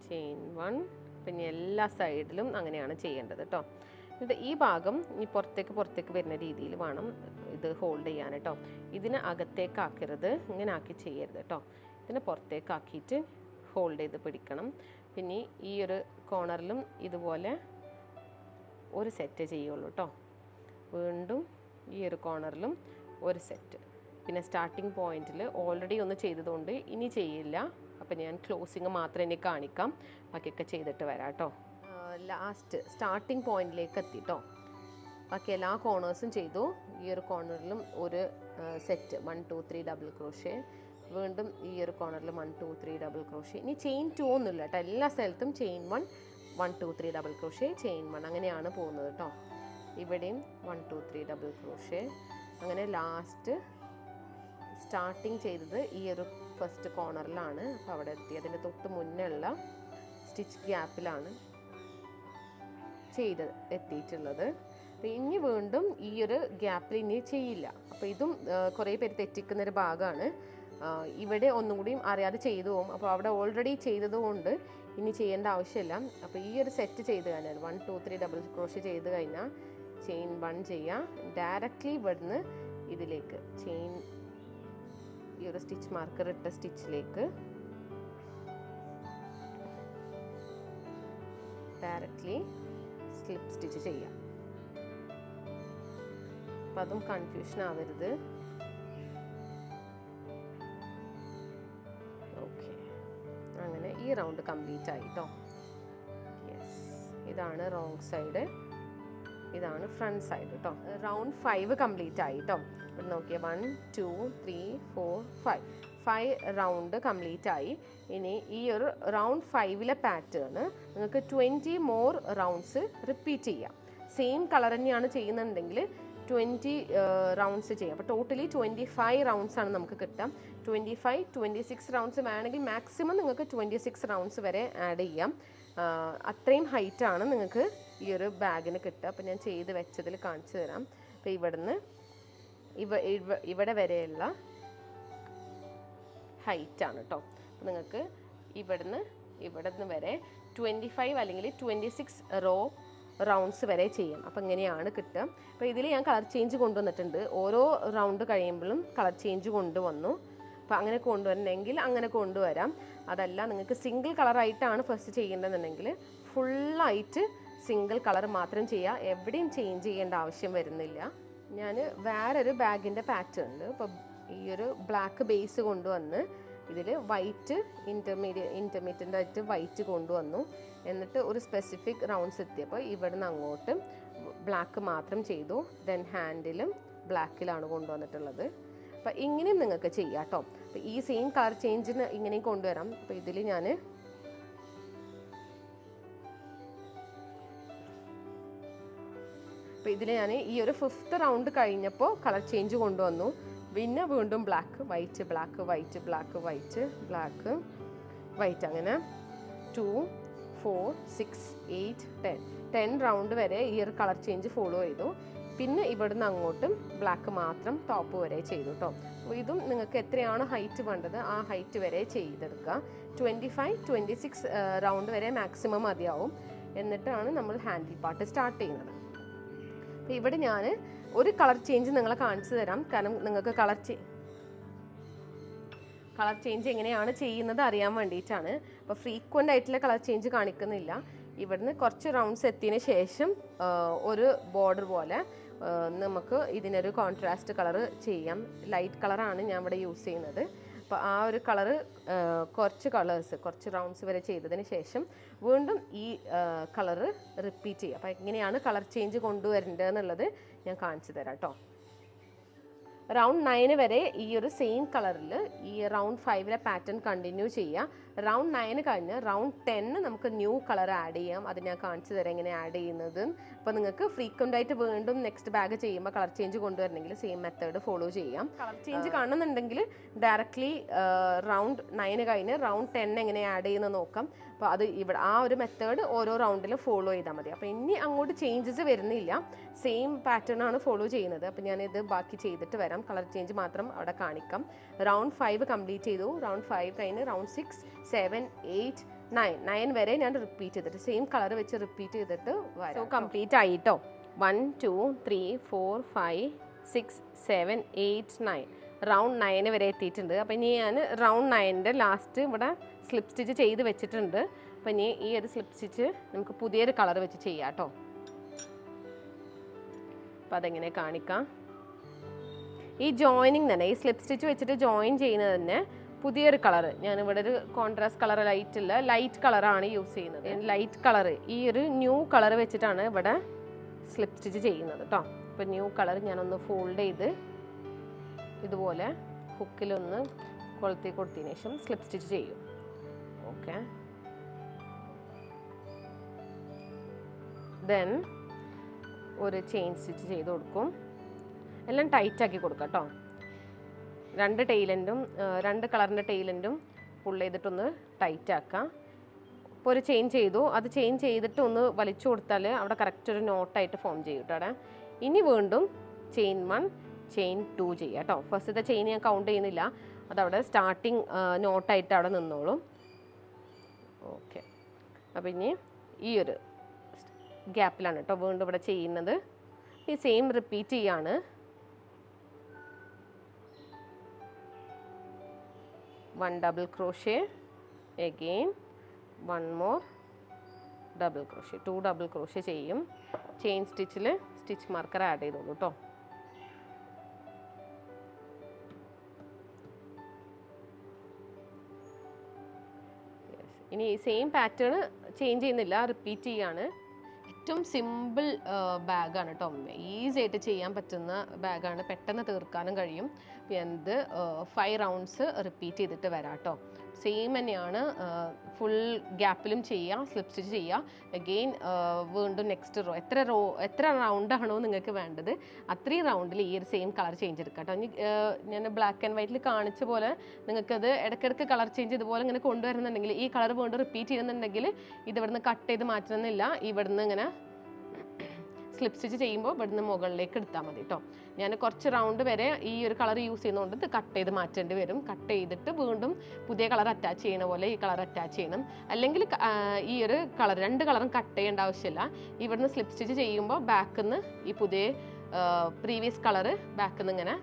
[SPEAKER 2] chain 1. പിന്നെ എല്ലാ സൈഡിലും അങ്ങനെയാണ് ചെയ്യേണ്ടത് കേട്ടോ. എന്നിട്ട് ഈ ഭാഗം ഈ പുറത്തേക്ക് വരുന്ന രീതിയിൽ വേണം ഇത് ഹോൾഡ് ചെയ്യാൻ കേട്ടോ. ഇതിനെ അകത്തേക്കാക്കരുത്, ഇങ്ങനെ ആക്കി ചെയ്യരുത് കേട്ടോ. ഇതിനെ പുറത്തേക്കാക്കിയിട്ട് ഹോൾഡ് ചെയ്ത് പിടിക്കണം. പിന്നെ ഈ ഒരു കോർണറിലും ഇതുപോലെ ഒരു സെറ്റ് ചെയ്യുള്ളൂ കേട്ടോ. വീണ്ടും ഈ ഒരു കോർണറിലും ഒരു സെറ്റ്. പിന്നെ സ്റ്റാർട്ടിങ് പോയിന്റിൽ ഓൾറെഡി ഒന്ന് ചെയ്തതുകൊണ്ട് ഇനി ചെയ്യില്ല. അപ്പം ഞാൻ ക്ലോസിങ് മാത്രം ഇനി കാണിക്കാം, ബാക്കിയൊക്കെ ചെയ്തിട്ട് വരാം കേട്ടോ. ലാസ്റ്റ് സ്റ്റാർട്ടിങ് പോയിന്റിലേക്ക് എത്തിട്ടോ. ബാക്കി എല്ലാ കോർണേഴ്സും ചെയ്തു. ഈ ഒരു കോർണറിലും ഒരു സെറ്റ് 1 2 3 ഡബിൾ ക്രോഷേ. വീണ്ടും ഈ ഒരു കോർണറിൽ 1 2 3 ഡബിൾ ക്രോഷേ. ഇനി ചെയിൻ 2 ഒന്നുമില്ല കേട്ടോ, എല്ലാ സ്ഥലത്തും ചെയിൻ 1 1 2 3 ഡബിൾ ക്രോഷേ, ചെയിൻ 1 അങ്ങനെയാണ് പോകുന്നത് കേട്ടോ. ഇവിടെയും 1 2 3 ഡബിൾ ക്രോഷേ. അങ്ങനെ ലാസ്റ്റ് സ്റ്റാർട്ടിങ് ചെയ്തത് ഈ ഒരു ഫസ്റ്റ് കോർണറിലാണ്. അപ്പോൾ അവിടെ എത്തി. അതിൻ്റെ തൊട്ട് മുന്നേ ഉള്ള സ്റ്റിച്ച് ഗ്യാപ്പിലാണ് എത്തിയിട്ടുള്ളത്. അപ്പോൾ ഇനി വീണ്ടും ഈ ഒരു ഗ്യാപ്പിൽ ഇനി ചെയ്യില്ല. അപ്പോൾ ഇതും കുറേ പേര് തെറ്റിക്കുന്നൊരു ഭാഗമാണ്. ഇവിടെ ഒന്നും കൂടിയും അറിയാതെ ചെയ്തു പോകും. അപ്പോൾ അവിടെ ഓൾറെഡി ചെയ്തതുകൊണ്ട് ഇനി ചെയ്യേണ്ട ആവശ്യമില്ല. അപ്പോൾ ഈ ഒരു സെറ്റ് ചെയ്ത് കഴിഞ്ഞാൽ 1 2 3 ഡബിൾ ക്രോഷേ ചെയ്ത് കഴിഞ്ഞാൽ ചെയിൻ 1 ചെയ്യുക. ഡയറക്റ്റ്ലി ഇവിടുന്ന് ഇതിലേക്ക് ചെയിൻ ഈ ഒരു സ്റ്റിച്ച് മാർക്കർ ഇട്ട സ്റ്റിച്ചിലേക്ക് ഡയറക്റ്റ്ലി സ്ലിപ്പ് സ്റ്റിച്ച് ചെയ്യാം. അപ്പം അതും കൺഫ്യൂഷൻ ആവരുത്. ഓക്കെ, അങ്ങനെ ഈ റൗണ്ട് കംപ്ലീറ്റ് ആയിട്ടോ. യെസ്, ഇതാണ് റോങ് സൈഡ്, ഇതാണ് ഫ്രണ്ട് സൈഡ് കേട്ടോ. റൗണ്ട് 5 കംപ്ലീറ്റ് ആയിട്ടോ. ഇവിടെ നോക്കിയാൽ 1 2 3 4 5 റൗണ്ട് കംപ്ലീറ്റ് ആയി. ഇനി ഈ ഒരു റൗണ്ട് 5ലെ പാറ്റേൺ നിങ്ങൾക്ക് 20 മോർ റൗണ്ട്സ് റിപ്പീറ്റ് ചെയ്യാം. സെയിം കളർ തന്നെയാണ് ചെയ്യുന്നുണ്ടെങ്കിൽ 20 റൗണ്ട്സ് ചെയ്യാം. അപ്പോൾ ടോട്ടലി 25 റൗണ്ട്സ് ആണ് നമുക്ക് കിട്ടുക. 25 26 റൗണ്ട്സ് വേണമെങ്കിൽ മാക്സിമം നിങ്ങൾക്ക് 26 റൗണ്ട്സ് വരെ ആഡ് ചെയ്യാം. അത്രയും ഹൈറ്റാണ് നിങ്ങൾക്ക് ഈ ഒരു ബാഗിന് കിട്ടുക. അപ്പോൾ ഞാൻ ചെയ്ത് വെച്ചതിൽ കാണിച്ചു തരാം. അപ്പോൾ ഇവിടുന്ന് ഇവിടെ വരെയുള്ള ഹൈറ്റാണ് കേട്ടോ. അപ്പോൾ നിങ്ങൾക്ക് ഇവിടുന്ന് വരെ 25 അല്ലെങ്കിൽ 26 റൗണ്ട്സ് വരെ ചെയ്യാം. അപ്പോൾ ഇങ്ങനെയാണ് കിട്ടുക. അപ്പോൾ ഇതിൽ ഞാൻ കളർ ചേഞ്ച് കൊണ്ടുവന്നിട്ടുണ്ട്. ഓരോ റൗണ്ട് കഴിയുമ്പോഴും കളർ ചേഞ്ച് കൊണ്ടുവന്നു. അപ്പോൾ അങ്ങനെ കൊണ്ടുവരണമെങ്കിൽ അങ്ങനെ കൊണ്ടുവരാം. അതല്ല നിങ്ങൾക്ക് സിംഗിൾ കളറായിട്ടാണ് ഫസ്റ്റ് ചെയ്യേണ്ടതെന്നുണ്ടെങ്കിൽ ഫുള്ളായിട്ട് സിംഗിൾ കളർ മാത്രം ചെയ്യുക. എവിടെയും ചേഞ്ച് ചെയ്യേണ്ട ആവശ്യം വരുന്നില്ല. ഞാൻ വേറൊരു ബാഗിൻ്റെ പാറ്റേൺ ഉണ്ട്. അപ്പോൾ ഈ ഒരു ബ്ലാക്ക് ബേസ് കൊണ്ടുവന്ന് ഇതിൽ വൈറ്റ് ഇൻ്റർമീഡിയൻ്റ് ആയിട്ട് വൈറ്റ് കൊണ്ടുവന്നു. എന്നിട്ട് ഒരു സ്പെസിഫിക് റൗണ്ട്സ് എത്തിയപ്പോൾ ഇവിടുന്ന് അങ്ങോട്ട് ബ്ലാക്ക് മാത്രം ചെയ്തു. ദെൻ ഹാൻഡിലും ബ്ലാക്കിലാണ് കൊണ്ടുവന്നിട്ടുള്ളത്. അപ്പോൾ ഇങ്ങനെയും നിങ്ങൾക്ക് ചെയ്യാം കേട്ടോ. അപ്പോൾ ഈ സെയിം കളർ ചേഞ്ചിന് ഇങ്ങനെയും കൊണ്ടുവരാം. അപ്പോൾ ഇതിൽ ഞാൻ ഈ ഒരു 5th റൗണ്ട് കഴിഞ്ഞപ്പോൾ കളർ ചേഞ്ച് കൊണ്ടുവന്നു. പിന്നെ വീണ്ടും black white black white black white black white അങ്ങനെ 2 4 6 8 10 റൗണ്ട് വരെ ഈ ഒരു കളർ ചേഞ്ച് ഫോളോ ചെയ്തു. പിന്നെ ഇവിടുന്ന് അങ്ങോട്ടും ബ്ലാക്ക് മാത്രം ടോപ്പ് വരെ ചെയ്തു കേട്ടോ. അപ്പോൾ ഇതും നിങ്ങൾക്ക് എത്രയാണ് ഹൈറ്റ് വേണ്ടത് ആ ഹൈറ്റ് വരെ ചെയ്തെടുക്കുക. 25 26 റൗണ്ട് വരെ മാക്സിമം മതിയാവും. എന്നിട്ടാണ് നമ്മൾ ഹാൻഡിൽ പാർട്ട് സ്റ്റാർട്ട് ചെയ്യുന്നത്. അപ്പോൾ ഇവിടെ ഞാൻ ഒരു കളർ ചേഞ്ച് നിങ്ങളെ കാണിച്ചു തരാം. കാരണം നിങ്ങൾക്ക് കളർ ചേഞ്ച് എങ്ങനെയാണ് ചെയ്യുന്നത് അറിയാൻ വേണ്ടിയിട്ടാണ്. അപ്പോൾ ഫ്രീക്വൻ്റ് ആയിട്ടുള്ള കളർ ചേഞ്ച് കാണിക്കുന്നില്ല. ഇവിടുന്ന് കുറച്ച് റൗണ്ട്സ് എത്തിയതിന് ശേഷം ഒരു ബോർഡർ പോലെ നമുക്ക് ഇതിനൊരു കോൺട്രാസ്റ്റ് കളർ ചെയ്യാം. ലൈറ്റ് കളറാണ് ഞാൻ ഇവിടെ യൂസ് ചെയ്യുന്നത്. അപ്പോൾ ആ ഒരു കളറ് കുറച്ച് റൗണ്ട്സ് വരെ ചെയ്തതിന് ശേഷം വീണ്ടും ഈ കളറ് റിപ്പീറ്റ് ചെയ്യുക. അപ്പോൾ എങ്ങനെയാണ് കളർ ചേഞ്ച് കൊണ്ടുവരേണ്ടത് എന്നുള്ളത് ഞാൻ കാണിച്ചു തരാം കേട്ടോ. റൗണ്ട് 9 വരെ ഈ ഒരു സെയിം കളറിൽ ഈ റൗണ്ട് 5ലെ പാറ്റേൺ കണ്ടിന്യൂ ചെയ്യുക. റൗണ്ട് 9 കഴിഞ്ഞ് റൗണ്ട് 10 നമുക്ക് ന്യൂ കളർ ആഡ് ചെയ്യാം. അത് ഞാൻ കാണിച്ചു തരാം എങ്ങനെ ആഡ് ചെയ്യുന്നത്. അപ്പോൾ നിങ്ങൾക്ക് ഫ്രീക്വൻ്റ് ആയിട്ട് വീണ്ടും നെക്സ്റ്റ് ബാഗ് ചെയ്യുമ്പോൾ കളർ ചേഞ്ച് കൊണ്ടുവരണമെങ്കിൽ സെയിം മെത്തേഡ് ഫോളോ ചെയ്യാം. കളർ ചേഞ്ച് കാണുന്നുണ്ടെങ്കിൽ ഡയറക്റ്റ്ലി റൗണ്ട് 9 കഴിഞ്ഞ് റൗണ്ട് 10 എങ്ങനെ ആഡ് ചെയ്യുന്നത് നോക്കാം. അപ്പോൾ അത് ഇവിടെ ആ ഒരു മെത്തേഡ് ഓരോ റൗണ്ടിലും ഫോളോ ചെയ്താൽ മതി. അപ്പോൾ ഇനി അങ്ങോട്ട് ചേഞ്ചസ് വരുന്നില്ല, സെയിം പാറ്റേൺ ആണ് ഫോളോ ചെയ്യുന്നത്. അപ്പോൾ ഞാനിത് ബാക്കി ചെയ്തിട്ട് വരാം. വരാം, കളർ ചേഞ്ച് മാത്രം അവിടെ കാണിക്കാം. റൗണ്ട് 5 കംപ്ലീറ്റ് ചെയ്തു. റൗണ്ട് 5 കഴിഞ്ഞ് റൗണ്ട് 6, 7, 8, 9 വരെ ഞാൻ റിപ്പീറ്റ് ചെയ്തിട്ട് സെയിം കളർ വെച്ച് റിപ്പീറ്റ് ചെയ്തിട്ട് വരാം. സോ കംപ്ലീറ്റ് ആയിട്ടോ. 1, 2, 3, 4, 5, 6, 7, 8, 9 റൗണ്ട് 9 വരെ എത്തിയിട്ടുണ്ട്. അപ്പോൾ ഇനി ഞാൻ റൗണ്ട് 9ൻ്റെ ലാസ്റ്റ് ഇവിടെ സ്ലിപ്പ് സ്റ്റിച്ച് ചെയ്ത് വെച്ചിട്ടുണ്ട്. അപ്പോൾ ഇനി ഈ ഒരു സ്ലിപ്പ് സ്റ്റിച്ച് നമുക്ക് പുതിയൊരു കളർ വെച്ച് ചെയ്യാം കേട്ടോ. അപ്പോൾ അതെങ്ങനെ കാണിക്കാം. ഈ ജോയിനിങ് തന്നെ, ഈ സ്ലിപ്പ് സ്റ്റിച്ച് വെച്ചിട്ട് ജോയിൻ ചെയ്യുന്നത് തന്നെ പുതിയൊരു കളർ. ഞാനിവിടെ ഒരു കോൺട്രാസ്റ്റ് കളർ ലൈറ്റ് കളറാണ് യൂസ് ചെയ്യുന്നത്. ലൈറ്റ് കളർ ഈ ഒരു ന്യൂ കളർ വെച്ചിട്ടാണ് ഇവിടെ സ്ലിപ്പ് സ്റ്റിച്ച് ചെയ്യുന്നത് കേട്ടോ. അപ്പോൾ ന്യൂ കളർ ഞാനൊന്ന് ഫോൾഡ് ചെയ്ത് ഇതുപോലെ ഹുക്കിലൊന്ന് കൊളുത്തി കൊടുത്തതിന് ശേഷം സ്ലിപ്പ് സ്റ്റിച്ച് ചെയ്യും. ഓക്കെ, ദെൻ ഒരു ചെയിൻ സ്റ്റിച്ച് ചെയ്ത് കൊടുക്കും. എല്ലാം ടൈറ്റാക്കി കൊടുക്കാം കേട്ടോ. രണ്ട് കളറിൻ്റെ ടൈലൻറ്റും പുൾ ചെയ്തിട്ടൊന്ന് ടൈറ്റാക്കാം. ഇപ്പോൾ ഒരു ചെയിൻ ചെയ്തു, അത് ചെയിൻ ചെയ്തിട്ട് ഒന്ന് വലിച്ചു കൊടുത്താൽ അവിടെ കറക്റ്റ് ഒരു നോട്ടായിട്ട് ഫോം ചെയ്യും കേട്ടോ അവിടെ. ഇനി വീണ്ടും ചെയിൻ 1, ചെയിൻ 2 ചെയ്യുക കേട്ടോ. ഫസ്റ്റത്തെ ചെയിൻ ഞാൻ കൗണ്ട് ചെയ്യുന്നില്ല, അതവിടെ സ്റ്റാർട്ടിങ് നോട്ടായിട്ട് അവിടെ നിന്നോളും. ഓക്കെ, അപ്പോൾ ഇനി ഈ ഒരു ഗ്യാപ്പിലാണ് കേട്ടോ വീണ്ടും ഇവിടെ ചെയ്യുന്നത്. ഈ സെയിം റിപ്പീറ്റ് ചെയ്യാണ്. One double crochet, again 1 more double crochet, 2 double crochet ചെയ്യും. ചെയിൻ സ്റ്റിച്ചിൽ സ്റ്റിച്ച് മാർക്കർ ആഡ് ചെയ്തോളൂ കേട്ടോ. ഇനി ഈ സെയിം പാറ്റേൺ ചേഞ്ച് ചെയ്യുന്നില്ല, റിപ്പീറ്റ് ചെയ്യാണ്. ഏറ്റവും സിമ്പിൾ ബാഗാണ് കേട്ടോ, ഈസി ആയിട്ട് ചെയ്യാൻ പറ്റുന്ന ബാഗാണ്, പെട്ടെന്ന് തീർക്കാനും കഴിയും. എന്ത് 5 റൗണ്ട്സ് റിപ്പീറ്റ് ചെയ്തിട്ട് വരാം കേട്ടോ. സെയിം തന്നെയാണ്, ഫുൾ ഗ്യാപ്പിലും ചെയ്യുക, സ്ലിപ്പ് സ്റ്റിച്ച് ചെയ്യുക. അഗെയിൻ വീണ്ടും നെക്സ്റ്റ് എത്ര റൗണ്ടാണോ നിങ്ങൾക്ക് വേണ്ടത് അത്രയും റൗണ്ടിൽ ഈ ഒരു സെയിം കളർ ചേഞ്ച് എടുക്കാം കേട്ടോ. ഇനി ഞാൻ ബ്ലാക്ക് ആൻഡ് വൈറ്റിൽ കാണിച്ച പോലെ നിങ്ങൾക്കത് ഇടയ്ക്കിടയ്ക്ക് കളർ ചേഞ്ച് ഇതുപോലെ ഇങ്ങനെ കൊണ്ടുവരുന്നുണ്ടെങ്കിൽ, ഈ കളർ വീണ്ടും റിപ്പീറ്റ് ചെയ്യുന്നുണ്ടെങ്കിൽ ഇത് ഇവിടുന്ന് കട്ട് ചെയ്ത് മാറ്റണമെന്നില്ല. ഇവിടുന്ന് ഇങ്ങനെ സ്ലിപ്പ് സ്റ്റിച്ച് ചെയ്യുമ്പോൾ ഇവിടുന്ന് മുകളിലേക്ക് എടുത്താൽ മതി കേട്ടോ. ഞാൻ കുറച്ച് റൗണ്ട് വരെ ഈ ഒരു കളർ യൂസ് ചെയ്യുന്നതുകൊണ്ട് ഇത് കട്ട് ചെയ്ത് മാറ്റേണ്ടി വരും. കട്ട് ചെയ്തിട്ട് വീണ്ടും പുതിയ കളർ അറ്റാച്ച് ചെയ്യണ പോലെ ഈ കളർ അറ്റാച്ച് ചെയ്യണം. അല്ലെങ്കിൽ ഈ ഒരു കളർ 2 കളറും കട്ട് ചെയ്യേണ്ട ആവശ്യമില്ല. ഇവിടുന്ന് സ്ലിപ്പ് സ്റ്റിച്ച് ചെയ്യുമ്പോൾ ബാക്കിൽ നിന്ന് ഈ പുതിയ പ്രീവിയസ് കളർ ബാക്കിൽ നിന്ന് ഇങ്ങനെ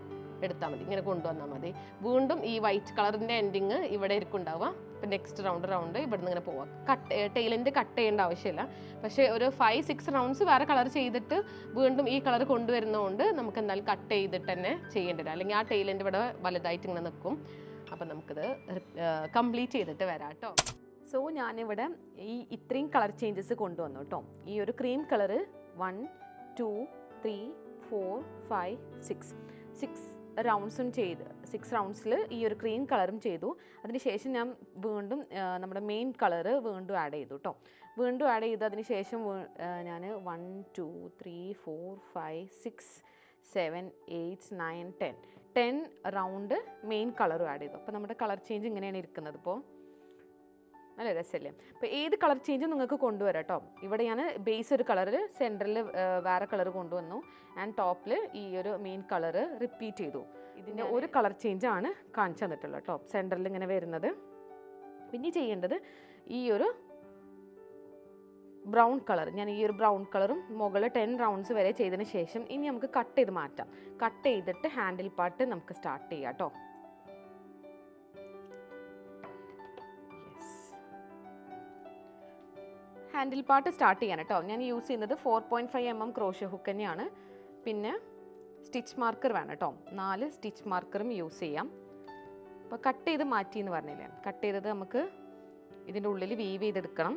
[SPEAKER 2] എടുത്താൽ മതി, ഇങ്ങനെ കൊണ്ടുവന്നാൽ മതി. വീണ്ടും ഈ വൈറ്റ് കളറിൻ്റെ എൻഡിങ് ഇവിടെ ആയിരിക്കും ഉണ്ടാവുക. ഇപ്പം നെക്സ്റ്റ് റൗണ്ട് ഇവിടുന്ന് ഇങ്ങനെ പോവാം. ടൈലൻറ്റ് കട്ട് ചെയ്യേണ്ട ആവശ്യമില്ല. പക്ഷേ ഒരു 5-6 റൗണ്ട്സ് വേറെ കളർ ചെയ്തിട്ട് വീണ്ടും ഈ കളർ കൊണ്ടുവരുന്നതുകൊണ്ട് നമുക്ക് എന്തായാലും കട്ട് ചെയ്തിട്ട് തന്നെ ചെയ്യേണ്ടി വരും. അല്ലെങ്കിൽ ആ ടൈലൻറ്റ് ഇവിടെ വലുതായിട്ട് ഇങ്ങനെ നിൽക്കും. അപ്പം നമുക്കിത് കംപ്ലീറ്റ് ചെയ്തിട്ട് വരാം കേട്ടോ.
[SPEAKER 1] സോ ഞാനിവിടെ ഇത്രയും കളർ ചേഞ്ചസ് കൊണ്ടുവന്നു കേട്ടോ. ഈ ഒരു ക്രീം കളറ് 1, 2, 3, 4, 5, 6 റൗണ്ട്സും ചെയ്ത് 6 റൗണ്ട്സിൽ ഈ ഒരു ക്രീം കളറും ചെയ്തു. അതിനുശേഷം ഞാൻ വീണ്ടും നമ്മുടെ മെയിൻ കളറ് വീണ്ടും ആഡ് ചെയ്തു കേട്ടോ. വീണ്ടും ആഡ് ചെയ്ത് അതിന് ശേഷം ഞാൻ 1, 2, 3, 4, 5, 6, 7, 8, 9, 10 റൗണ്ട് മെയിൻ കളറും ആഡ് ചെയ്തു. അപ്പോൾ നമ്മുടെ കളർ ചേഞ്ച് ഇങ്ങനെയാണ് ഇരിക്കുന്നത്. ഇപ്പോൾ നല്ല രസമല്ലേ? അപ്പോൾ ഏത് കളർ ചേഞ്ചും നിങ്ങൾക്ക് കൊണ്ടുവരാം കേട്ടോ. ഇവിടെ ഞാൻ ബേസ് ഒരു കളറിൽ സെൻറ്ററിൽ വേറെ കളർ കൊണ്ടുവന്നു. ആൻഡ് ടോപ്പിൽ ഈ ഒരു മെയിൻ കളറ് റിപ്പീറ്റ് ചെയ്തു. ഇതിൻ്റെ ഒരു കളർ ചേഞ്ചാണ് കാണിച്ചു തന്നിട്ടുള്ളത് കേട്ടോ, സെൻറ്ററിൽ ഇങ്ങനെ വരുന്നത്. പിന്നെ ചെയ്യേണ്ടത് ഈ ഒരു ബ്രൗൺ കളർ, ഞാൻ ഈ ഒരു ബ്രൗൺ കളറും മുകളിൽ 10 റൗണ്ട്സ് വരെ ചെയ്തതിന് ശേഷം ഇനി നമുക്ക് കട്ട് ചെയ്ത് മാറ്റാം. കട്ട് ചെയ്തിട്ട് ഹാൻഡിൽ പാർട്ട് നമുക്ക് സ്റ്റാർട്ട് ചെയ്യാം കേട്ടോ. ഹാൻഡിൽ പാർട്ട് സ്റ്റാർട്ട് ചെയ്യാൻ കേട്ടോ ഞാൻ യൂസ് ചെയ്യുന്നത് 4.5 mm ക്രോഷ്യോ ഹുക്ക് തന്നെയാണ്. പിന്നെ സ്റ്റിച്ച് മാർക്കർ വേണം കേട്ടോ, 4 സ്റ്റിച്ച് മാർക്കറും യൂസ് ചെയ്യാം. അപ്പോൾ കട്ട് ചെയ്ത് മാറ്റി എന്ന് പറഞ്ഞില്ലേ, കട്ട് ചെയ്തത് നമുക്ക് ഇതിൻ്റെ ഉള്ളിൽ വീവ് ചെയ്തെടുക്കണം.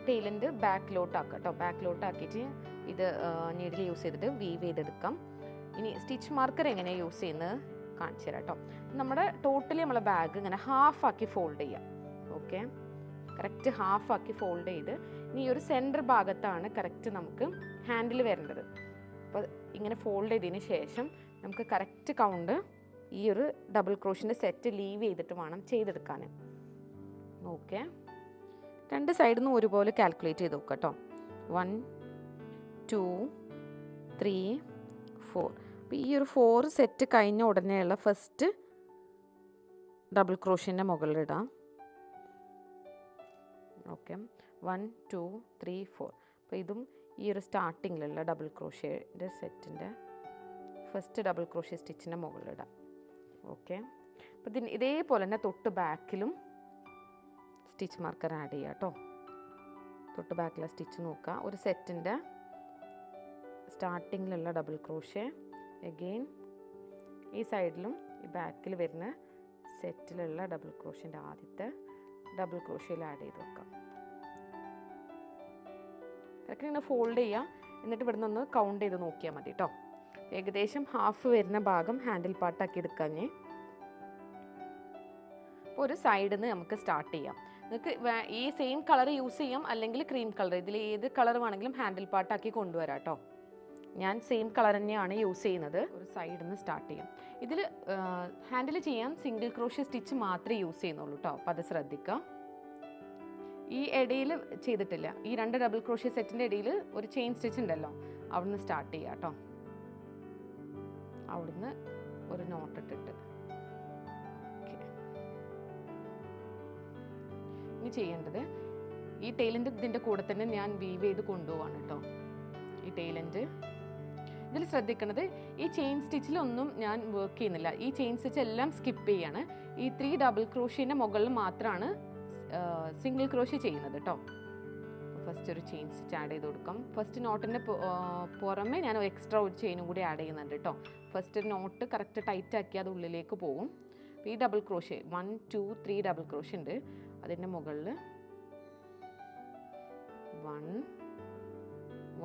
[SPEAKER 1] ടൈലൻറ്റ് ബാക്കിലോട്ടാക്കാം കേട്ടോ. ബാക്കിലോട്ടാക്കിയിട്ട് ഇത് നീഡിൽ യൂസ് ചെയ്തിട്ട് വീവ് ചെയ്തെടുക്കാം. ഇനി സ്റ്റിച്ച് മാർക്കർ എങ്ങനെയാണ് യൂസ് ചെയ്യുന്നത് കാണിച്ചു തരാം കേട്ടോ. നമ്മുടെ ടോട്ടലി നമ്മളെ ബാഗ് ഇങ്ങനെ ഹാഫാക്കി ഫോൾഡ് ചെയ്യാം. ഓക്കെ, കറക്റ്റ് ഹാഫാക്കി ഫോൾഡ് ചെയ്ത് ഇനി ഈ ഒരു സെൻറ്റർ ഭാഗത്താണ് കറക്റ്റ് നമുക്ക് ഹാൻഡിൽ വരേണ്ടത്. അപ്പോൾ ഇങ്ങനെ ഫോൾഡ് ചെയ്തതിന് ശേഷം നമുക്ക് കറക്റ്റ് കൗണ്ട് ഈ ഒരു ഡബിൾ ക്രോഷിൻ്റെ സെറ്റ് ലീവ് ചെയ്തിട്ട് വേണം ചെയ്തെടുക്കാൻ. ഓക്കെ, രണ്ട് സൈഡിൽ നിന്നും ഒരുപോലെ കാൽക്കുലേറ്റ് ചെയ്ത് നോക്കാം കേട്ടോ. 1 2 3 4. അപ്പോൾ ഈ ഒരു 4 സെറ്റ് കഴിഞ്ഞ ഉടനെയുള്ള ഫസ്റ്റ് ഡബിൾ ക്രോഷിൻ്റെ മുകളിലിടാം. ഓക്കെ, 1 2 3 4. അപ്പോൾ ഇതും ഈ ഒരു സ്റ്റാർട്ടിങ്ങിലുള്ള ഡബിൾ ക്രോഷിൻ്റെ സെറ്റിൻ്റെ ഫസ്റ്റ് ഡബിൾ ക്രോഷ്യ സ്റ്റിച്ചിൻ്റെ മുകളിലിടാം. ഓക്കെ, അപ്പോൾ ഇതേപോലെ തന്നെ തൊട്ട് ബാക്കിലും സ്റ്റിച്ച് മാർക്കർ ആഡ് ചെയ്യാം കേട്ടോ. തൊട്ട് ബാക്കിലെ സ്റ്റിച്ച് നോക്കുക. ഒരു സെറ്റിൻ്റെ സ്റ്റാർട്ടിങ്ങിലുള്ള ഡബിൾ ക്രോഷ്യ അഗെയിൻ ഈ സൈഡിലും ഈ ബാക്കിൽ വരുന്ന സെറ്റിലുള്ള ഡബിൾ ക്രോഷ്യൻ്റെ ആദ്യത്തെ ഡബിൾ ക്രോഷ്യയിൽ ആഡ് ചെയ്ത് വെക്കാം. അതൊക്കെ ഇങ്ങനെ ഫോൾഡ് ചെയ്യുക. എന്നിട്ട് ഇവിടെ നിന്ന് കൗണ്ട് ചെയ്ത് നോക്കിയാൽ മതി കേട്ടോ. ഏകദേശം ഹാഫ് വരുന്ന ഭാഗം ഹാൻഡിൽ പാർട്ടാക്കി എടുക്കാഞ്ഞ്. അപ്പോൾ ഒരു സൈഡിൽ നിന്ന് നമുക്ക് സ്റ്റാർട്ട് ചെയ്യാം. നിങ്ങൾക്ക് ഈ സെയിം കളർ യൂസ് ചെയ്യാം, അല്ലെങ്കിൽ ക്രീം കളർ, ഇതിൽ ഏത് കളർ വേണമെങ്കിലും ഹാൻഡിൽ പാർട്ടാക്കി കൊണ്ടുവരാം കേട്ടോ. ഞാൻ സെയിം കളർ തന്നെയാണ് യൂസ് ചെയ്യുന്നത്. ഒരു സൈഡിൽ നിന്ന് സ്റ്റാർട്ട് ചെയ്യാം. ഇതിൽ ഹാൻഡിൽ ചെയ്യാൻ സിംഗിൾ ക്രോഷ്യ സ്റ്റിച്ച് മാത്രമേ യൂസ് ചെയ്യുന്നുള്ളൂ കേട്ടോ. അപ്പോൾ അത് ശ്രദ്ധിക്കുക. ഈ ഇടയിൽ ചെയ്തിട്ടില്ല. ഈ രണ്ട് ഡബിൾ ക്രോഷ്യ സെറ്റിൻ്റെ ഇടയിൽ ഒരു ചെയിൻ സ്റ്റിച്ച് ഉണ്ടല്ലോ, അവിടുന്ന് സ്റ്റാർട്ട് ചെയ്യാം കേട്ടോ. അവിടുന്ന് ഒരു നോട്ട് ഇട്ടിട്ട് ഇനി ചെയ്യേണ്ടത് ഈ ടൈലൻ്റ് ഇതിൻ്റെ കൂടെ തന്നെ ഞാൻ വീവ് ചെയ്ത് കൊണ്ടുപോവാണ് കേട്ടോ. ഈ ടൈലൻ്റ് ഇതിൽ ശ്രദ്ധിക്കുന്നത്, ഈ ചെയിൻ സ്റ്റിച്ചിലൊന്നും ഞാൻ വർക്ക് ചെയ്യുന്നില്ല. ഈ ചെയിൻ സ്റ്റിച്ച് എല്ലാം സ്കിപ്പ് ചെയ്യാണ്. ഈ 3 ഡബിൾ ക്രോഷ്യൻ്റെ മുകളിൽ മാത്രമാണ് സിംഗിൾ ക്രോഷ്യ ചെയ്യുന്നത് കേട്ടോ. ഫസ്റ്റ് ഒരു ചെയിൻ സ്റ്റിച്ച് ആഡ് ചെയ്ത് കൊടുക്കാം. ഫസ്റ്റ് നോട്ടിൻ്റെ പുറമെ ഞാൻ എക്സ്ട്രാ ഒരു ചെയിനും കൂടി ആഡ് ചെയ്യുന്നുണ്ട് കേട്ടോ. ഫസ്റ്റ് നോട്ട് കറക്റ്റ് ടൈറ്റ് ആക്കി അത് ഉള്ളിലേക്ക് പോകും. ഈ ഡബിൾ ക്രോഷ്യ 1 2 3 ഡബിൾ ക്രോഷ്യ ഉണ്ട്. അതിൻ്റെ മുകളിൽ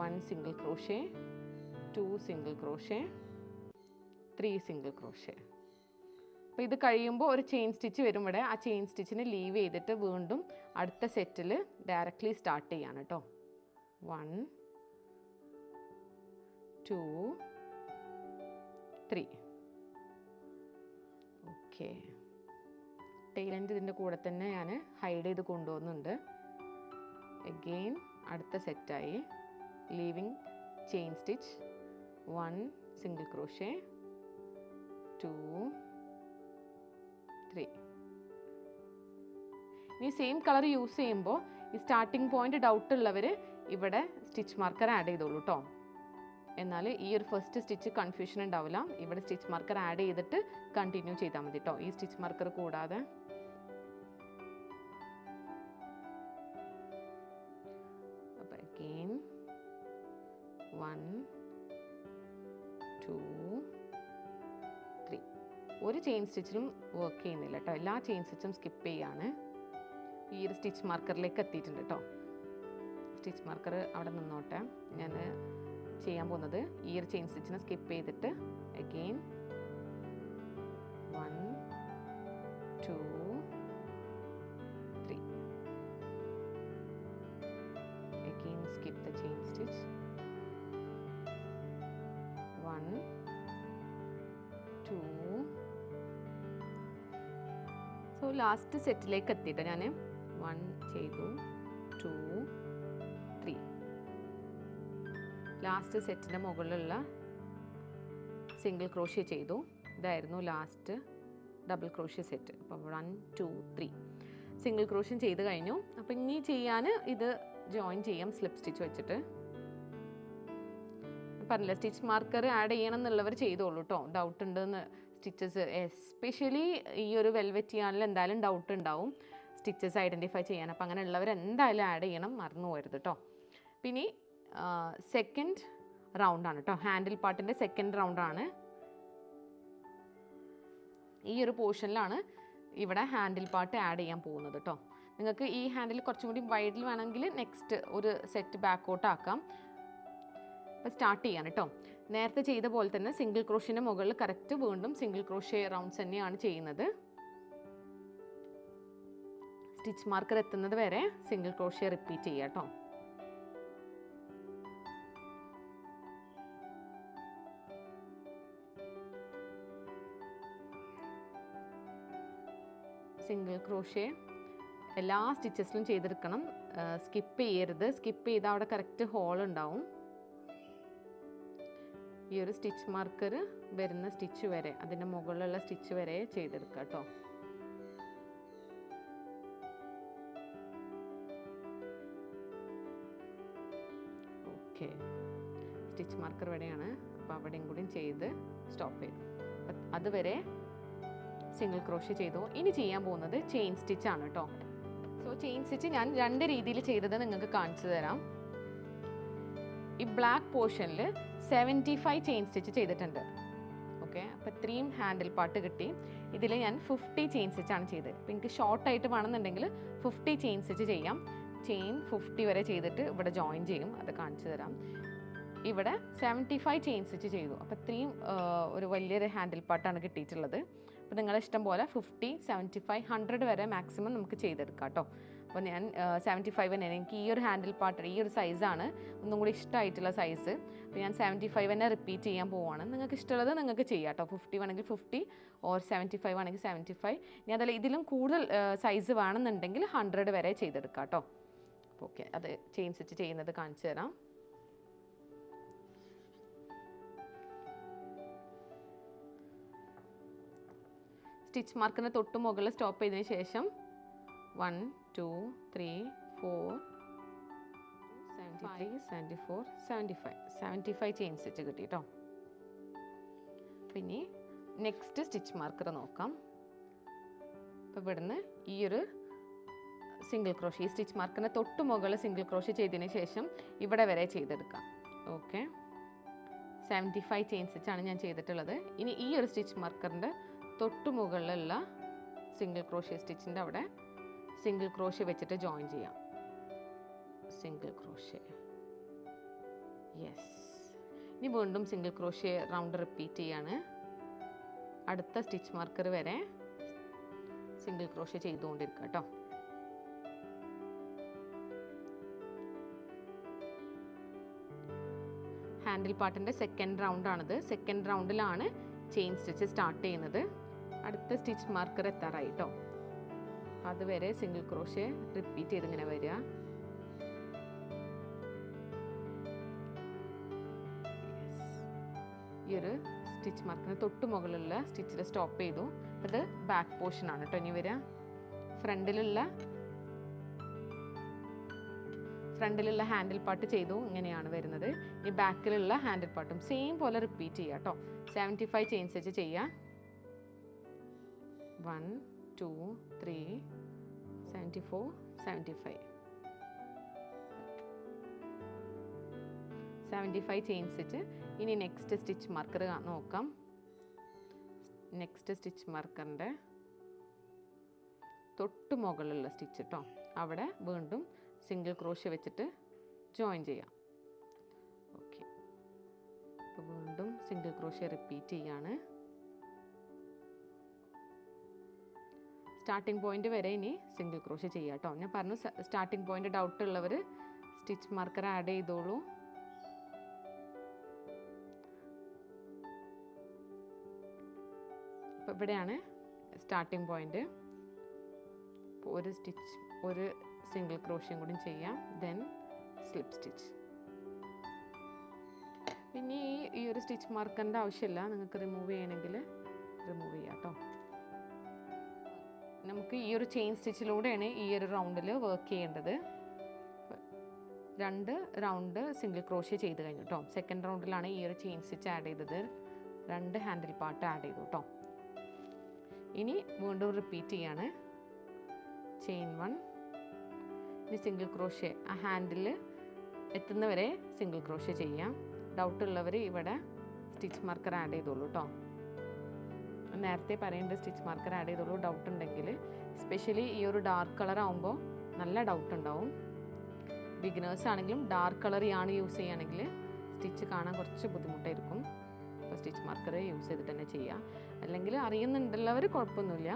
[SPEAKER 1] 1 single crochet, 2 single crochet, 3 single crochet. അപ്പോൾ ഇത് കഴിയുമ്പോൾ ഒരു ചെയിൻ സ്റ്റിച്ച് വരും ഇവിടെ. ആ ചെയിൻ സ്റ്റിച്ചിനെ ലീവ് ചെയ്തിട്ട് വീണ്ടും അടുത്ത സെറ്റിൽ ഡയറക്റ്റ്ലി സ്റ്റാർട്ട് ചെയ്യാണ് കേട്ടോ. 1 2 3. ഓക്കെ, ടൈലൻ്റ് ഇതിൻ്റെ കൂടെ തന്നെ ഞാൻ ഹൈഡ് ചെയ്ത് കൊണ്ടുപോകുന്നുണ്ട്. അഗെയിൻ അടുത്ത സെറ്റായി leaving chain stitch, 1 single crochet, 2 3. ഇനി സെയിം കളർ യൂസ് ചെയ്യുമ്പോൾ ഈ സ്റ്റാർട്ടിംഗ് പോയിന്റ് ഡൗട്ട് ഉള്ളവർ ഇവിടെ സ്റ്റിച്ച് മാർക്കർ ആഡ് ചെയ്തോളൂ കേട്ടോ. എന്നാൽ ഈ ഒരു ഫസ്റ്റ് സ്റ്റിച്ച് കൺഫ്യൂഷൻ ഉണ്ടാവില്ല. ഇവിടെ സ്റ്റിച്ച് മാർക്കർ ആഡ് ചെയ്തിട്ട് കണ്ടിന്യൂ ചെയ്താൽ മതി കേട്ടോ, ഈ സ്റ്റിച്ച് മാർക്കർ കൂടാതെ. അപ്പോൾ അഗെയിൻ 1 2 3. ഒരു ചെയിൻ സ്റ്റിച്ചിലും വർക്ക് ചെയ്യുന്നില്ല കേട്ടോ. എല്ലാ ചെയിൻ സ്റ്റിച്ചും സ്കിപ്പ് ചെയ്യാണ്. ഈ ഒരു സ്റ്റിച്ച് മാർക്കറിലേക്ക് എത്തിയിട്ടുണ്ട് കേട്ടോ. സ്റ്റിച്ച് മാർക്കർ അവിടെ നിന്നോട്ടെ. ഞാൻ ചെയ്യാൻ പോകുന്നത് ഈ ഒരു ചെയിൻ സ്റ്റിച്ചിനെ സ്കിപ്പ് ചെയ്തിട്ട് again 1 2 3. Again skip the chain stitch, 1 2. So last സെറ്റിലേക്ക് എത്തിയിട്ട് ഞാൻ 1 ചെയ്തു, 2 3. ലാസ്റ്റ് സെറ്റിൻ്റെ മുകളിലുള്ള സിംഗിൾ ക്രോഷ്യ ചെയ്തു. ഇതായിരുന്നു ലാസ്റ്റ് ഡബിൾ ക്രോഷ്യ സെറ്റ്. അപ്പോൾ 1 2 3 സിംഗിൾ ക്രോഷ്യ ചെയ്ത് കഴിഞ്ഞു. അപ്പോൾ ഇനി ചെയ്യാൻ ഇത് ജോയിൻ ചെയ്യാം സ്ലിപ്പ് സ്റ്റിച്ച് വെച്ചിട്ട്. പറഞ്ഞില്ല, സ്റ്റിച്ച് മാർക്കർ ആഡ് ചെയ്യണം എന്നുള്ളവർ ചെയ്തോളൂ കേട്ടോ. ഡൗട്ട് ഉണ്ടെന്ന് സ്റ്റിച്ചസ്, എസ്പെഷ്യലി ഈ ഒരു വെൽവെറ്റ് ചെയ്യാനിൽ എന്തായാലും ഡൗട്ട് ഉണ്ടാവും സ്റ്റിച്ചസ് ഐഡൻറ്റിഫൈ ചെയ്യാൻ. അപ്പോൾ അങ്ങനെ ഉള്ളവർ എന്തായാലും ആഡ് ചെയ്യണം, മറന്നു പോകരുത് കേട്ടോ. പിന്നെ സെക്കൻഡ് റൗണ്ടാണ് കേട്ടോ, ഹാൻഡിൽ പാർട്ടിൻ്റെ സെക്കൻഡ് റൗണ്ടാണ്. ഈ ഒരു പോർഷനിലാണ് ഇവിടെ ഹാൻഡിൽ പാർട്ട് ആഡ് ചെയ്യാൻ പോകുന്നത് കേട്ടോ. നിങ്ങൾക്ക് ഈ ഹാൻഡിൽ കുറച്ചും കൂടി വൈഡിൽ വേണമെങ്കിൽ നെക്സ്റ്റ് ഒരു സെറ്റ് ബാക്കോട്ട് ആക്കാം. അപ്പോൾ സ്റ്റാർട്ട് ചെയ്യാൻ കേട്ടോ. നേരത്തെ ചെയ്ത പോലെ തന്നെ സിംഗിൾ ക്രോഷ്യൻ്റെ മുകളിൽ കറക്റ്റ് വീണ്ടും സിംഗിൾ ക്രോഷ്യ റൗണ്ട്സ് തന്നെയാണ് ചെയ്യുന്നത്. സ്റ്റിച്ച് മാർക്കർ എത്തുന്നത് വരെ സിംഗിൾ ക്രോഷ്യ റിപ്പീറ്റ് ചെയ്യുക കേട്ടോ. സിംഗിൾ ക്രോഷേ എല്ലാ സ്റ്റിച്ചസിലും ചെയ്തെടുക്കണം. സ്കിപ്പ് ചെയ്യരുത്. സ്കിപ്പ് ചെയ്താൽ അവിടെ കറക്റ്റ് ഹോൾ ഉണ്ടാവും. ഈ ഒരു സ്റ്റിച്ച് മാർക്കർ വരുന്ന സ്റ്റിച്ച് വരെ, അതിൻ്റെ മുകളിലുള്ള സ്റ്റിച്ച് വരെ ചെയ്തെടുക്കുക കേട്ടോ. ഓക്കെ, സ്റ്റിച്ച് മാർക്കർ ഇവിടെയാണ്. അപ്പോൾ അവിടെയും കൂടി ചെയ്ത് സ്റ്റോപ്പ് ചെയ്തു. അതുവരെ സിംഗിൾ ക്രോഷേ ചെയ്തു. ഇനി ചെയ്യാൻ പോകുന്നത് ചെയിൻ സ്റ്റിച്ച് ആണ് കേട്ടോ. സോ ചെയിൻ സ്റ്റിച്ച് ഞാൻ 2 രീതിയിൽ ചെയ്തത് നിങ്ങൾക്ക് കാണിച്ചു തരാം. ഈ ബ്ലാക്ക് പോർഷനിൽ 75 ചെയിൻ സ്റ്റിച്ച് ചെയ്തിട്ടുണ്ട്. ഓക്കെ, അപ്പോൾ 3 ഹാൻഡിൽ പാർട്ട് കിട്ടി. ഇതിൽ ഞാൻ 50 ചെയിൻ സ്റ്റിച്ചാണ് ചെയ്തത്. അപ്പോൾ എനിക്ക് ഷോർട്ടായിട്ട് വേണമെന്നുണ്ടെങ്കിൽ 50 ചെയിൻ സ്റ്റിച്ച് ചെയ്യാം. ചെയിൻ 50 വരെ ചെയ്തിട്ട് ഇവിടെ ജോയിൻ ചെയ്യും, അത് കാണിച്ചു തരാം. ഇവിടെ 75 ചെയിൻ സ്റ്റിച്ച് ചെയ്തു. അപ്പോൾ 3 ഒരു വലിയൊരു ഹാൻഡിൽ പാർട്ടാണ് കിട്ടിയിട്ടുള്ളത്. അപ്പോൾ നിങ്ങളുടെ ഇഷ്ടം പോലെ 50, 75, 100 വരെ മാക്സിമം നമുക്ക് ചെയ്തെടുക്കാം കേട്ടോ. അപ്പോൾ ഞാൻ 75 തന്നെ, എനിക്ക് ഈ ഒരു ഹാൻഡിൽ പാർട്ട് ഈ ഒരു സൈസാണ് ഒന്നും കൂടി ഇഷ്ടമായിട്ടുള്ള സൈസ്. അപ്പോൾ ഞാൻ 75 തന്നെ റിപ്പീറ്റ് ചെയ്യാൻ പോവുകയാണ്. നിങ്ങൾക്ക് ഇഷ്ടമുള്ളത് നിങ്ങൾക്ക് ചെയ്യാം കേട്ടോ. 50 വേണമെങ്കിൽ 50 ഓർ 75 ആണെങ്കിൽ 75. ഇനി അതല്ല ഇതിലും കൂടുതൽ സൈസ് വേണമെന്നുണ്ടെങ്കിൽ 100 വരെ ചെയ്തെടുക്കാം കേട്ടോ. ഓക്കെ, അത് ചെയിൻ സ്റ്റിച്ച് ചെയ്യുന്നത് കാണിച്ചു തരാം. സ്റ്റിച്ച് മാർക്കിന് തൊട്ട് മുകളിൽ സ്റ്റോപ്പ് ചെയ്തതിന് ശേഷം 1, 2, 3, 4, 73, 74, 75 ചെയിൻ സ്റ്റിച്ച് കിട്ടി കേട്ടോ. പിന്നെ നെക്സ്റ്റ് സ്റ്റിച്ച് മാർക്കർ നോക്കാം. അപ്പോൾ ഇവിടുന്ന് ഈ ഒരു സിംഗിൾ ക്രോഷേ, ഈ സ്റ്റിച്ച് മാർക്കിന് തൊട്ട് മുകളിൽ സിംഗിൾ ക്രോഷേ ചെയ്തതിന് ശേഷം ഇവിടെ വരെ ചെയ്തെടുക്കാം. ഓക്കെ, 75 ചെയിൻ സ്റ്റിച്ചാണ് ഞാൻ ചെയ്തിട്ടുള്ളത്. ഇനി ഈ ഒരു സ്റ്റിച്ച് മാർക്കറിൻ്റെ തൊട്ട് മുകളിലുള്ള സിംഗിൾ ക്രോഷേ സ്റ്റിച്ചിൻ്റെ അവിടെ സിംഗിൾ ക്രോഷേ വെച്ചിട്ട് ജോയിൻ ചെയ്യാം. Single crochet, yes. ഇനി വീണ്ടും സിംഗിൾ ക്രോഷേ റൗണ്ട് റിപ്പീറ്റ് ചെയ്യാണ്. അടുത്ത സ്റ്റിച്ച് മാർക്കർ വരെ സിംഗിൾ ക്രോഷേ ചെയ്തുകൊണ്ടിരിക്കുക കേട്ടോ. ഹാൻഡിൽ പാർട്ടിൻ്റെ സെക്കൻഡ് റൗണ്ടാണിത്. സെക്കൻഡ് റൗണ്ടിലാണ് ചെയിൻ സ്റ്റിച്ച് സ്റ്റാർട്ട് ചെയ്യുന്നത്. അടുത്ത സ്റ്റിച്ച് മാർക്കർ എത്താറായി കേട്ടോ. അതുവരെ സിംഗിൾ ക്രോഷേ റിപ്പീറ്റ് ചെയ്ത് ഇങ്ങനെ വരിക. ഈ ഒരു സ്റ്റിച്ച് മാർക്കിന് തൊട്ട് മുകളിലുള്ള സ്റ്റിച്ചിൽ സ്റ്റോപ്പ് ചെയ്തു. അത് ബാക്ക് പോർഷൻ ആണ് കേട്ടോ. ഇനി വരിക ഫ്രണ്ടിലുള്ള ഹാൻഡിൽ പാർട്ട് ചെയ്തു, ഇങ്ങനെയാണ് വരുന്നത്. ഇനി ബാക്കിലുള്ള ഹാൻഡിൽ പാർട്ടും സെയിം പോലെ റിപ്പീറ്റ് ചെയ്യുക കേട്ടോ. 75 ചെയിൻ സ്റ്റിച്ച് ചെയ്യുക. 1, 2, 3, 74, 75 ചെയിൻ സ്റ്റിച്ച്. ഇനി നെക്സ്റ്റ് സ്റ്റിച്ച് മാർക്കർ നോക്കാം. നെക്സ്റ്റ് സ്റ്റിച്ച് മാർക്കറിൻ്റെ തൊട്ട് മുകളിലുള്ള സ്റ്റിച്ച് കേട്ടോ. അവിടെ വീണ്ടും സിംഗിൾ ക്രോഷേ വെച്ചിട്ട് ജോയിൻ ചെയ്യാം. ഓക്കെ, അപ്പോൾ വീണ്ടും സിംഗിൾ ക്രോഷേ റിപ്പീറ്റ് ചെയ്യാണ്. സ്റ്റാർട്ടിംഗ് പോയിന്റ് വരെ ഇനി സിംഗിൾ ക്രോഷേ ചെയ്യാം കേട്ടോ. ഞാൻ പറഞ്ഞു സ്റ്റാർട്ടിംഗ് പോയിന്റ് ഡൗട്ട് ഉള്ളവർ സ്റ്റിച്ച് മാർക്കർ ആഡ് ചെയ്തോളൂ. അപ്പോൾ ഇവിടെയാണ് സ്റ്റാർട്ടിംഗ് പോയിന്റ്. ഒരു സിംഗിൾ ക്രോഷയും കൂടി ചെയ്യാം. Then slip stitch. പിന്നെ ഈ ഒരു സ്റ്റിച്ച് മാർക്കറിൻ്റെ ആവശ്യമില്ല, നിങ്ങൾക്ക് റിമൂവ് ചെയ്യണമെങ്കിൽ റിമൂവ് ചെയ്യാം കേട്ടോ. നമുക്ക് ഈ ഒരു ചെയിൻ സ്റ്റിച്ചിലൂടെയാണ് ഈ ഒരു റൗണ്ടിൽ വർക്ക് ചെയ്യേണ്ടത്. 2 റൗണ്ട് സിംഗിൾ ക്രോഷേ ചെയ്ത് കഴിഞ്ഞു കേട്ടോ. സെക്കൻഡ് റൗണ്ടിലാണ് ഈ ഒരു ചെയിൻ സ്റ്റിച്ച് ആഡ് ചെയ്തത്. 2 ഹാൻഡിൽ പാർട്ട് ആഡ് ചെയ്തു കേട്ടോ. ഇനി വീണ്ടും റിപ്പീറ്റ് ചെയ്യാണ്. ചെയിൻ 1, ഇനി സിംഗിൾ ക്രോഷേ ആ ഹാൻഡിൽ എത്തുന്നവരെ സിംഗിൾ ക്രോഷേ ചെയ്യാം. ഡൗട്ട് ഉള്ളവർ ഇവിടെ സ്റ്റിച്ച് മാർക്കർ ആഡ് ചെയ്തോളൂ കേട്ടോ. നേരത്തെ പറയേണ്ടത് സ്റ്റിച്ച് മാർക്കർ ആഡ് ചെയ്തോളൂ ഡൗട്ട് ഉണ്ടെങ്കിൽ. എസ്പെഷ്യലി ഈ ഒരു ഡാർക്ക് കളർ ആകുമ്പോൾ നല്ല ഡൗട്ട് ഉണ്ടാവും. ബിഗിനേഴ്സ് ആണെങ്കിലും ഡാർക്ക് കളർ ആണ് യൂസ് ചെയ്യുകയാണെങ്കിൽ സ്റ്റിച്ച് കാണാൻ കുറച്ച് ബുദ്ധിമുട്ടായിരിക്കും. അപ്പോൾ സ്റ്റിച്ച് മാർക്കർ യൂസ് ചെയ്തിട്ട് തന്നെ ചെയ്യുക. അല്ലെങ്കിൽ അറിയുന്നുണ്ടുള്ളവർ കുഴപ്പമൊന്നുമില്ല,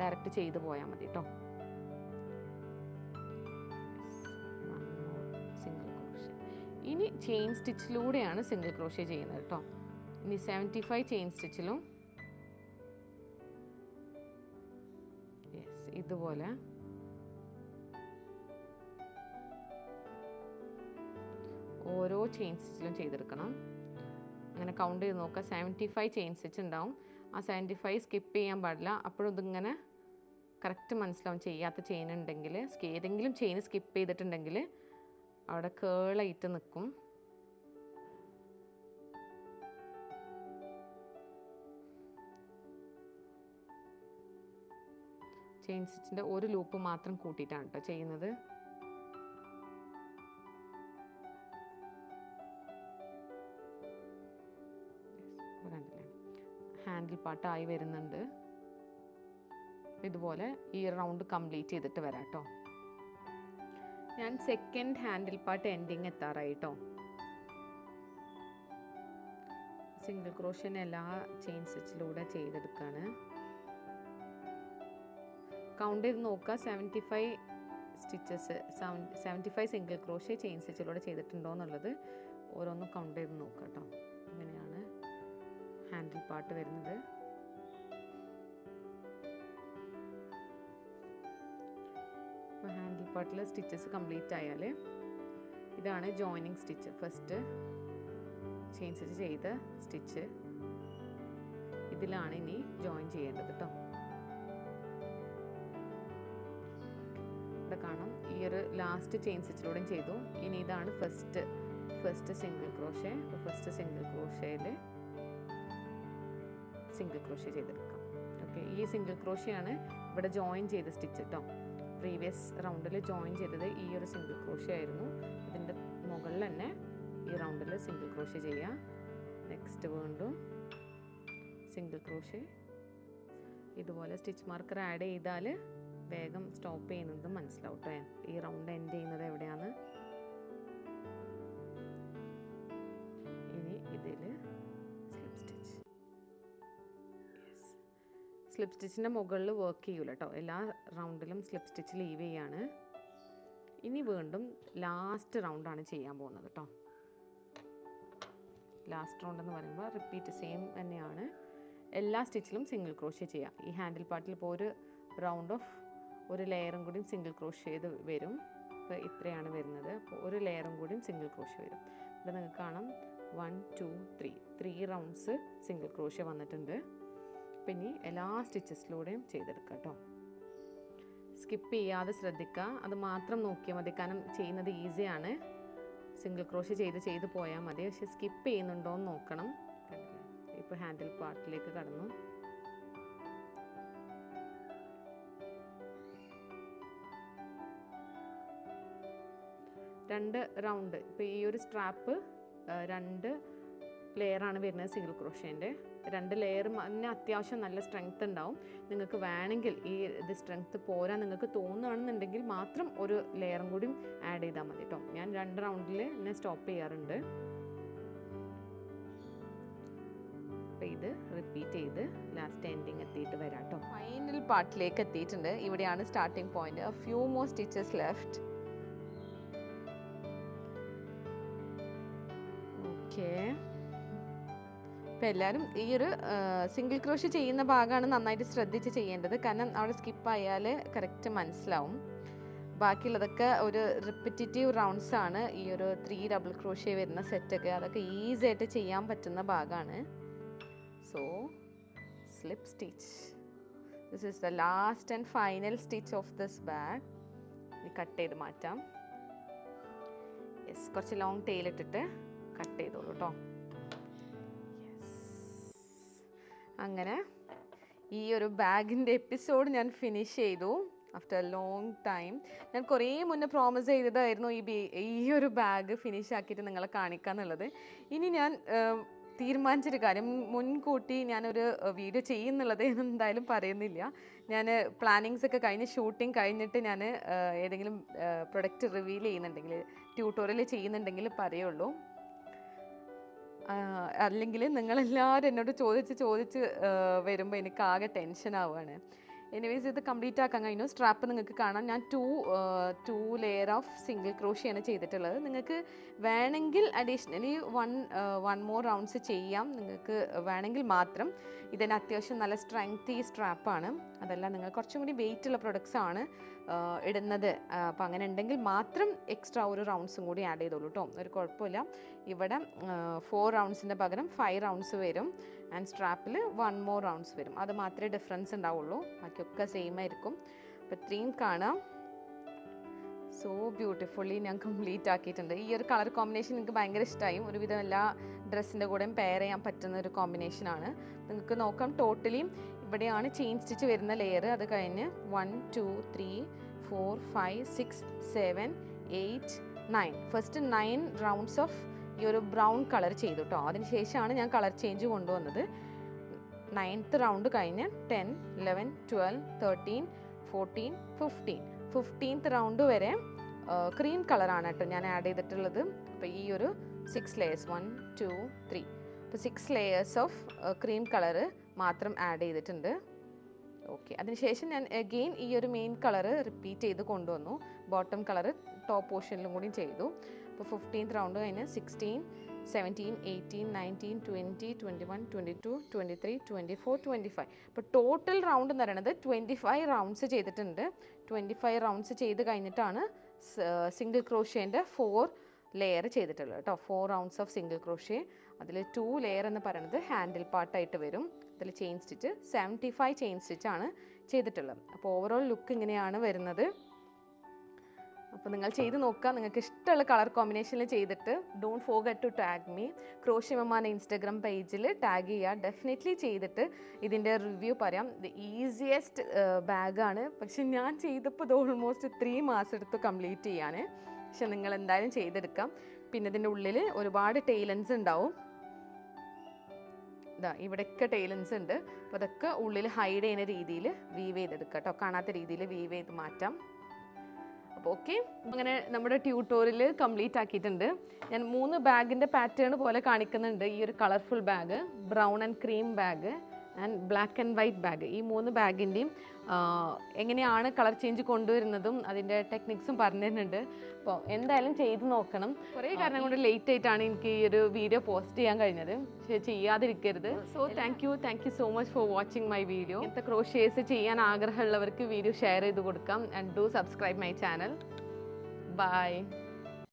[SPEAKER 1] ഡയറക്റ്റ് ചെയ്ത് പോയാൽ മതി കേട്ടോ. Single crochet. ഇനി ചെയിൻ സ്റ്റിച്ചിലൂടെയാണ് സിംഗിൾ ക്രോഷേ ചെയ്യുന്നത് കേട്ടോ. ഇനി 75 ചെയിൻ സ്റ്റിച്ചിലും യെസ്, ഇതുപോലെ ഓരോ ചെയിൻ സ്റ്റിച്ചിലും ചെയ്തെടുക്കണം. അങ്ങനെ കൗണ്ട് ചെയ്ത് നോക്കുക. 75 ചെയിൻ സ്റ്റിച്ച് ഉണ്ടാവും. ആ 75 സ്കിപ്പ് ചെയ്യാൻ പാടില്ല. അപ്പോഴും ഇതിങ്ങനെ കറക്റ്റ് മനസ്സിലാവും. ചെയ്യാത്ത ചെയിൻ ഉണ്ടെങ്കിൽ, ഏതെങ്കിലും ചെയിൻ സ്കിപ്പ് ചെയ്തിട്ടുണ്ടെങ്കിൽ അവിടെ കേളായിട്ട് നിൽക്കും. ചെയിൻ സ്റ്റിച്ചിൻ്റെ ഒരു ലൂപ്പ് മാത്രം കൂട്ടിയിട്ടാണ് കേട്ടോ ചെയ്യുന്നത്. ഹാൻഡിൽ പാർട്ടായി വരുന്നുണ്ട്. ഇതുപോലെ ഈ റൗണ്ട് കംപ്ലീറ്റ് ചെയ്തിട്ട് വരാം കേട്ടോ. ഞാൻ സെക്കൻഡ് ഹാൻഡിൽ പാർട്ട് എൻഡിങ് എത്താറായി കേട്ടോ. സിംഗിൾ ക്രോഷ്യൻ എല്ലാ ചെയിൻ സ്റ്റിച്ചിലൂടെ ചെയ്തെടുക്കുകയാണ്. കൗണ്ട് ചെയ്ത് നോക്കുക. 75 സ്റ്റിച്ചസ്, 75 സിംഗിൾ ക്രോഷ്യ ചെയിൻ സ്റ്റിച്ചിലൂടെ ചെയ്തിട്ടുണ്ടോ എന്നുള്ളത് ഓരോന്നും കൗണ്ട് ചെയ്ത് നോക്കുക കേട്ടോ. ഇങ്ങനെയാണ് ഹാൻഡിൽ പാർട്ട് വരുന്നത്. അപ്പോൾ ഹാൻഡിൽ പാർട്ടിൽ സ്റ്റിച്ചസ് കംപ്ലീറ്റ് ആയാൽ ഇതാണ് joining stitch. First chain stitch ചെയ്ത സ്റ്റിച്ച് ഇതിലാണ് ഇനി ജോയിൻ ചെയ്യേണ്ടത് കേട്ടോ. ഇവിടെ കാണാം, ഈ ഒരു ലാസ്റ്റ് ചെയിൻ സ്റ്റിച്ചിലൂടെയും ചെയ്തു. ഇനി ഇതാണ് ഫസ്റ്റ് സിംഗിൾ ക്രോഷ്യ. അപ്പോൾ ഫസ്റ്റ് സിംഗിൾ ക്രോഷ്യയിൽ സിംഗിൾ ക്രോഷ്യ ചെയ്തെടുക്കാം. ഓക്കെ, ഈ സിംഗിൾ ക്രോഷ്യയാണ് ഇവിടെ ജോയിൻ ചെയ്ത സ്റ്റിച്ച് കേട്ടോ. പ്രീവിയസ് റൗണ്ടിൽ ജോയിൻ ചെയ്തത് ഈ ഒരു സിംഗിൾ ക്രോഷ്യ ആയിരുന്നു. ഇതിൻ്റെ മുകളിൽ തന്നെ ഈ റൗണ്ടിൽ സിംഗിൾ ക്രോഷ്യ ചെയ്യാം. നെക്സ്റ്റ് വീണ്ടും സിംഗിൾ ക്രോഷ്യ. ഇതുപോലെ സ്റ്റിച്ച് മാർക്കർ ആഡ് ചെയ്താൽ വേഗം സ്റ്റോപ്പ് ചെയ്യുന്നത് മനസ്സിലാവും കേട്ടോ. ഈ റൗണ്ട് എൻഡ് ചെയ്യുന്നത് എവിടെയാണ്. ഇനി ഇതിൽ സ്ലിപ്പ് സ്റ്റിച്ച്. സ്ലിപ്പ് സ്റ്റിച്ചിൻ്റെ മുകളിൽ വർക്ക് ചെയ്യൂല കേട്ടോ. എല്ലാ റൗണ്ടിലും സ്ലിപ്പ് സ്റ്റിച്ച് ലീവ് ചെയ്യാണ്. ഇനി വീണ്ടും ലാസ്റ്റ് റൗണ്ടാണ് ചെയ്യാൻ പോകുന്നത് കേട്ടോ. ലാസ്റ്റ് റൗണ്ട് എന്ന് പറയുമ്പോൾ റിപ്പീറ്റ് സെയിം തന്നെയാണ്. എല്ലാ സ്റ്റിച്ചിലും സിംഗിൾ ക്രോഷ്യ ചെയ്യാം. ഈ ഹാൻഡിൽ പാർട്ടിൽ ഇപ്പോൾ ഒരു റൗണ്ട് ഓഫ് ഒരു ലെയറും കൂടിയും സിംഗിൾ ക്രോഷ്യ ചെയ്ത് വരും. ഇപ്പോൾ ഇത്രയാണ് വരുന്നത്. അപ്പോൾ ഒരു ലെയറും കൂടിയും സിംഗിൾ ക്രോഷ്യ വരും. ഇവിടെ നിങ്ങൾക്ക് കാണാം 1 2 3 റൗണ്ട്സ് സിംഗിൾ ക്രോഷ്യ വന്നിട്ടുണ്ട്. പിന്നെ എല്ലാ സ്റ്റിച്ചസിലൂടെയും ചെയ്തെടുക്കുക കേട്ടോ. സ്കിപ്പ് ചെയ്യാതെ ശ്രദ്ധിക്കുക. അത് മാത്രം നോക്കിയാൽ മതി. കാരണം ചെയ്യുന്നത് ഈസിയാണ്. സിംഗിൾ ക്രോഷ്യ ചെയ്ത് പോയാൽ മതി. പക്ഷെ സ്കിപ്പ് ചെയ്യുന്നുണ്ടോ എന്ന് നോക്കണം. ഇപ്പോൾ ഹാൻഡിൽ പാർട്ടിലേക്ക് കടന്നു. രണ്ട് റൗണ്ട്. ഇപ്പോൾ ഈ ഒരു സ്ട്രാപ്പ് 2 ലെയറാണ് വരുന്നത് സിംഗിൾ ക്രോഷ്യേൻ്റെ. 2 ലെയർ തന്നെ അത്യാവശ്യം നല്ല സ്ട്രെങ്ത് ഉണ്ടാവും. നിങ്ങൾക്ക് വേണമെങ്കിൽ ഇത് സ്ട്രെങ്ത് പോരാ നിങ്ങൾക്ക് തോന്നുകയാണെന്നുണ്ടെങ്കിൽ മാത്രം ഒരു ലെയറും കൂടി ആഡ് ചെയ്താൽ മതി കേട്ടോ. ഞാൻ 2 റൗണ്ടിൽ എന്നെ സ്റ്റോപ്പ് ചെയ്യാറുണ്ട്. അപ്പോൾ ഇത് റിപ്പീറ്റ് ചെയ്ത് ലാസ്റ്റ് എൻഡിങ് എത്തിയിട്ട് വരാം കേട്ടോ. ഫൈനൽ പാർട്ടിലേക്ക് എത്തിയിട്ടുണ്ട്. ഇവിടെയാണ് starting point. Few more stitches left. Okay, അപ്പോൾ എല്ലാവരും ഈ ഒരു സിംഗിൾ ക്രോഷ്യ ചെയ്യുന്ന ഭാഗമാണ് നന്നായിട്ട് ശ്രദ്ധിച്ച് ചെയ്യേണ്ടത്. കാരണം അവിടെ സ്കിപ്പായാൽ കറക്റ്റ് മനസ്സിലാവും. ബാക്കിയുള്ളതൊക്കെ ഒരു റിപ്പറ്റേറ്റീവ് റൗണ്ട്സ് ആണ്. ഈ ഒരു 3 ഡബിൾ ക്രോഷ്യ വരുന്ന സെറ്റൊക്കെ അതൊക്കെ ഈസി ആയിട്ട് ചെയ്യാൻ പറ്റുന്ന ഭാഗമാണ്. So slip stitch. This is the last and final stitch of this bag. Cut ചെയ്ത് മാറ്റാം. യെസ്, കുറച്ച് ലോങ് ടെയിൽ ഇട്ടിട്ട് കട്ട് ചെയ്തോളൂ കേട്ടോ. അങ്ങനെ ഈ ഒരു ബാഗിൻ്റെ എപ്പിസോഡ് ഞാൻ ഫിനിഷ് ചെയ്തു ആഫ്റ്റർ എ ലോങ് ടൈം. ഞാൻ കുറേ മുന്നേ പ്രോമിസ് ചെയ്തതായിരുന്നു ഈ ഒരു ബാഗ് ഫിനിഷ് ആക്കിയിട്ട് നിങ്ങളെ കാണിക്കാന്നുള്ളത്. ഇനി ഞാൻ തീരുമാനിച്ചൊരു കാര്യം, മുൻകൂട്ടി ഞാനൊരു വീഡിയോ ചെയ്യുന്നുള്ളത് എന്തായാലും പറയുന്നില്ല. ഞാൻ പ്ലാനിങ്സ് ഒക്കെ കഴിഞ്ഞ് ഷൂട്ടിങ് കഴിഞ്ഞിട്ട് ഞാൻ ഏതെങ്കിലും പ്രൊഡക്റ്റ് റിവീൽ ചെയ്യുന്നുണ്ടെങ്കിൽ ട്യൂട്ടോറിയൽ ചെയ്യുന്നുണ്ടെങ്കിൽ പറയുള്ളൂ. അല്ലെങ്കിൽ നിങ്ങളെല്ലാവരും എന്നോട് ചോദിച്ച് വരുമ്പോൾ എനിക്ക് ആകെ ടെൻഷൻ ആവുകയാണ്. എനിവേസ് ഇത് കംപ്ലീറ്റ് ആക്കാൻ കഴിഞ്ഞു. സ്ട്രാപ്പ് നിങ്ങൾക്ക് കാണാം. ഞാൻ ടു ലെയർ ഓഫ് സിംഗിൾ ക്രോഷിയാണ് ചെയ്തിട്ടുള്ളത്. നിങ്ങൾക്ക് വേണമെങ്കിൽ അഡീഷണലി വൺ മോർ റൗണ്ട്സ് ചെയ്യാം. നിങ്ങൾക്ക് വേണമെങ്കിൽ മാത്രം. ഇതിന് അത്യാവശ്യം നല്ല സ്ട്രെങ്ത് ഈ സ്ട്രാപ്പാണ്. അതല്ല നിങ്ങൾ കുറച്ചും കൂടി വെയിറ്റ് ഉള്ള പ്രൊഡക്ട്സ് ആണ് ഇടുന്നത്. അപ്പോൾ അങ്ങനെ ഉണ്ടെങ്കിൽ മാത്രം എക്സ്ട്രാ ഒരു റൗണ്ട്സും കൂടി ആഡ് ചെയ്തോളൂ കേട്ടോ. ഒരു കുഴപ്പമില്ല. ഇവിടെ 4 റൗണ്ട്സിൻ്റെ പകരം 5 റൗണ്ട്സ് വരും. ആൻഡ് സ്ട്രാപ്പിൽ 1 മോർ റൗണ്ട്സ് വരും. അത് മാത്രമേ ഡിഫറൻസ് ഉണ്ടാവുള്ളൂ. ബാക്കിയൊക്കെ സെയിം ആയിരിക്കും. അപ്പോൾ ഇത്രയും കാണാം. സോ ബ്യൂട്ടിഫുള്ളി ഞാൻ കംപ്ലീറ്റ് ആക്കിയിട്ടുണ്ട്. ഈ ഒരു കളർ കോമ്പിനേഷൻ എനിക്ക് ഭയങ്കര ഇഷ്ടമായി. ഒരുവിധം എല്ലാ ഡ്രസ്സിൻ്റെ കൂടെയും പെയർ ചെയ്യാൻ പറ്റുന്ന ഒരു കോമ്പിനേഷനാണ്. നിങ്ങൾക്ക് നോക്കാം ടോട്ടലി ഇവിടെയാണ് ചെയിൻ സ്റ്റിച്ച് വരുന്ന ലെയർ. അത് കഴിഞ്ഞ് 1 2 3 4 5 6 7 8 9 ഫസ്റ്റ് 9 റൗണ്ട്സ് ഓഫ് ഈ ഒരു ബ്രൗൺ കളർ ചെയ്തു കേട്ടോ. അതിനുശേഷമാണ് ഞാൻ കളർ ചേഞ്ച് കൊണ്ടുവന്നത്. 9th റൗണ്ട് കഴിഞ്ഞ് 10 11 12 13 14 15 15th റൗണ്ട് വരെ ക്രീം കളറാണ് കേട്ടോ ഞാൻ ആഡ് ചെയ്തിട്ടുള്ളത്. അപ്പോൾ ഈ ഒരു 6 ലെയേഴ്സ് 1 2 3 അപ്പോൾ 6 ലെയേഴ്സ് ഓഫ് ക്രീം കളറ് മാത്രം ആഡ് ചെയ്തിട്ടുണ്ട്. ഓക്കെ, അതിനുശേഷം ഞാൻ അഗെയിൻ ഈ ഒരു മെയിൻ കളറ് റിപ്പീറ്റ് ചെയ്ത് കൊണ്ടുവന്നു. ബോട്ടം കളറ് ടോപ്പ് പോർഷനിലും കൂടി ചെയ്തു. അപ്പോൾ 15th റൗണ്ട് കഴിഞ്ഞ് 16 17 18 19 20 21 22 23 24 25 അപ്പോൾ ടോട്ടൽ റൗണ്ട് എന്ന് പറയുന്നത് 25 റൗണ്ട്സ് ചെയ്തിട്ടുണ്ട്. 25 റൗണ്ട്സ് ചെയ്ത് കഴിഞ്ഞിട്ടാണ് സിംഗിൾ ക്രോഷ്യേൻ്റെ 4 ലെയർ ചെയ്തിട്ടുള്ളത് കേട്ടോ. 4 റൗണ്ട്സ് ഓഫ് സിംഗിൾ ക്രോഷ്യ. അതിൽ 2 ലെയർ എന്ന് പറയുന്നത് ഹാൻഡിൽ പാർട്ടായിട്ട് വരും. അതിൽ ചെയിൻ സ്റ്റിച്ച് 75 ചെയിൻ സ്റ്റിച്ചാണ് ചെയ്തിട്ടുള്ളത്. അപ്പോൾ ഓവറോൾ ലുക്ക് ഇങ്ങനെയാണ് വരുന്നത്. അപ്പോൾ നിങ്ങൾ ചെയ്ത് നോക്കുക. നിങ്ങൾക്ക് ഇഷ്ടമുള്ള കളർ കോമ്പിനേഷനിൽ ചെയ്തിട്ട് don't forget to tag me. Crochet മമ്മാൻ്റെ ഇൻസ്റ്റാഗ്രാം പേജിൽ ടാഗ് ചെയ്യുക. ഡെഫിനറ്റ്ലി ചെയ്തിട്ട് ഇതിൻ്റെ റിവ്യൂ പറയാം. ഇത് ഈസിയസ്റ്റ് ബാഗാണ്. പക്ഷെ ഞാൻ ചെയ്തപ്പോൾ ഇത് ഓൾമോസ്റ്റ് 3 മാസം എടുത്ത് കംപ്ലീറ്റ് ചെയ്യാൻ. പക്ഷെ നിങ്ങൾ എന്തായാലും ചെയ്തെടുക്കാം. പിന്നെ ഇതിൻ്റെ ഉള്ളിൽ ഒരുപാട് ടൈലൻസ് ഉണ്ടാവും. ഇതാ ഇവിടെയൊക്കെ ടൈലൻസ് ഉണ്ട്. അപ്പോൾ അതൊക്കെ ഉള്ളിൽ ഹൈഡ് ചെയ്യുന്ന രീതിയിൽ വീവ് ചെയ്തെടുക്കാം കേട്ടോ. കാണാത്ത രീതിയിൽ വീവ് ചെയ്ത് മാറ്റാം. അപ്പോൾ ഓക്കെ, അങ്ങനെ നമ്മുടെ ട്യൂട്ടോറിയൽ കംപ്ലീറ്റ് ആക്കിയിട്ടുണ്ട്. ഞാൻ 3 ബാഗിൻ്റെ പാറ്റേൺ പോലെ കാണിക്കുന്നുണ്ട്. ഈ ഒരു colourful bag, brown and cream bag and black and white bag. ഈ 3 ബാഗിൻ്റെയും എങ്ങനെയാണ് കളർ ചേഞ്ച് കൊണ്ടുവരുന്നതും അതിൻ്റെ ടെക്നിക്സും പറഞ്ഞു തരുന്നുണ്ട്. അപ്പോൾ എന്തായാലും ചെയ്ത് നോക്കണം. കുറേ കാരണം കൊണ്ട് ലേറ്റ് ആയിട്ടാണ് എനിക്ക് ഈ ഒരു വീഡിയോ പോസ്റ്റ് ചെയ്യാൻ കഴിഞ്ഞത്. പക്ഷേ ചെയ്യാതിരിക്കരുത്. So thank you so much for watching my video. ഇങ്ങനത്തെ ക്രോഷ്യേഴ്സ് ചെയ്യാൻ ആഗ്രഹമുള്ളവർക്ക് വീഡിയോ ഷെയർ ചെയ്ത് കൊടുക്കാം. And do subscribe my channel. By.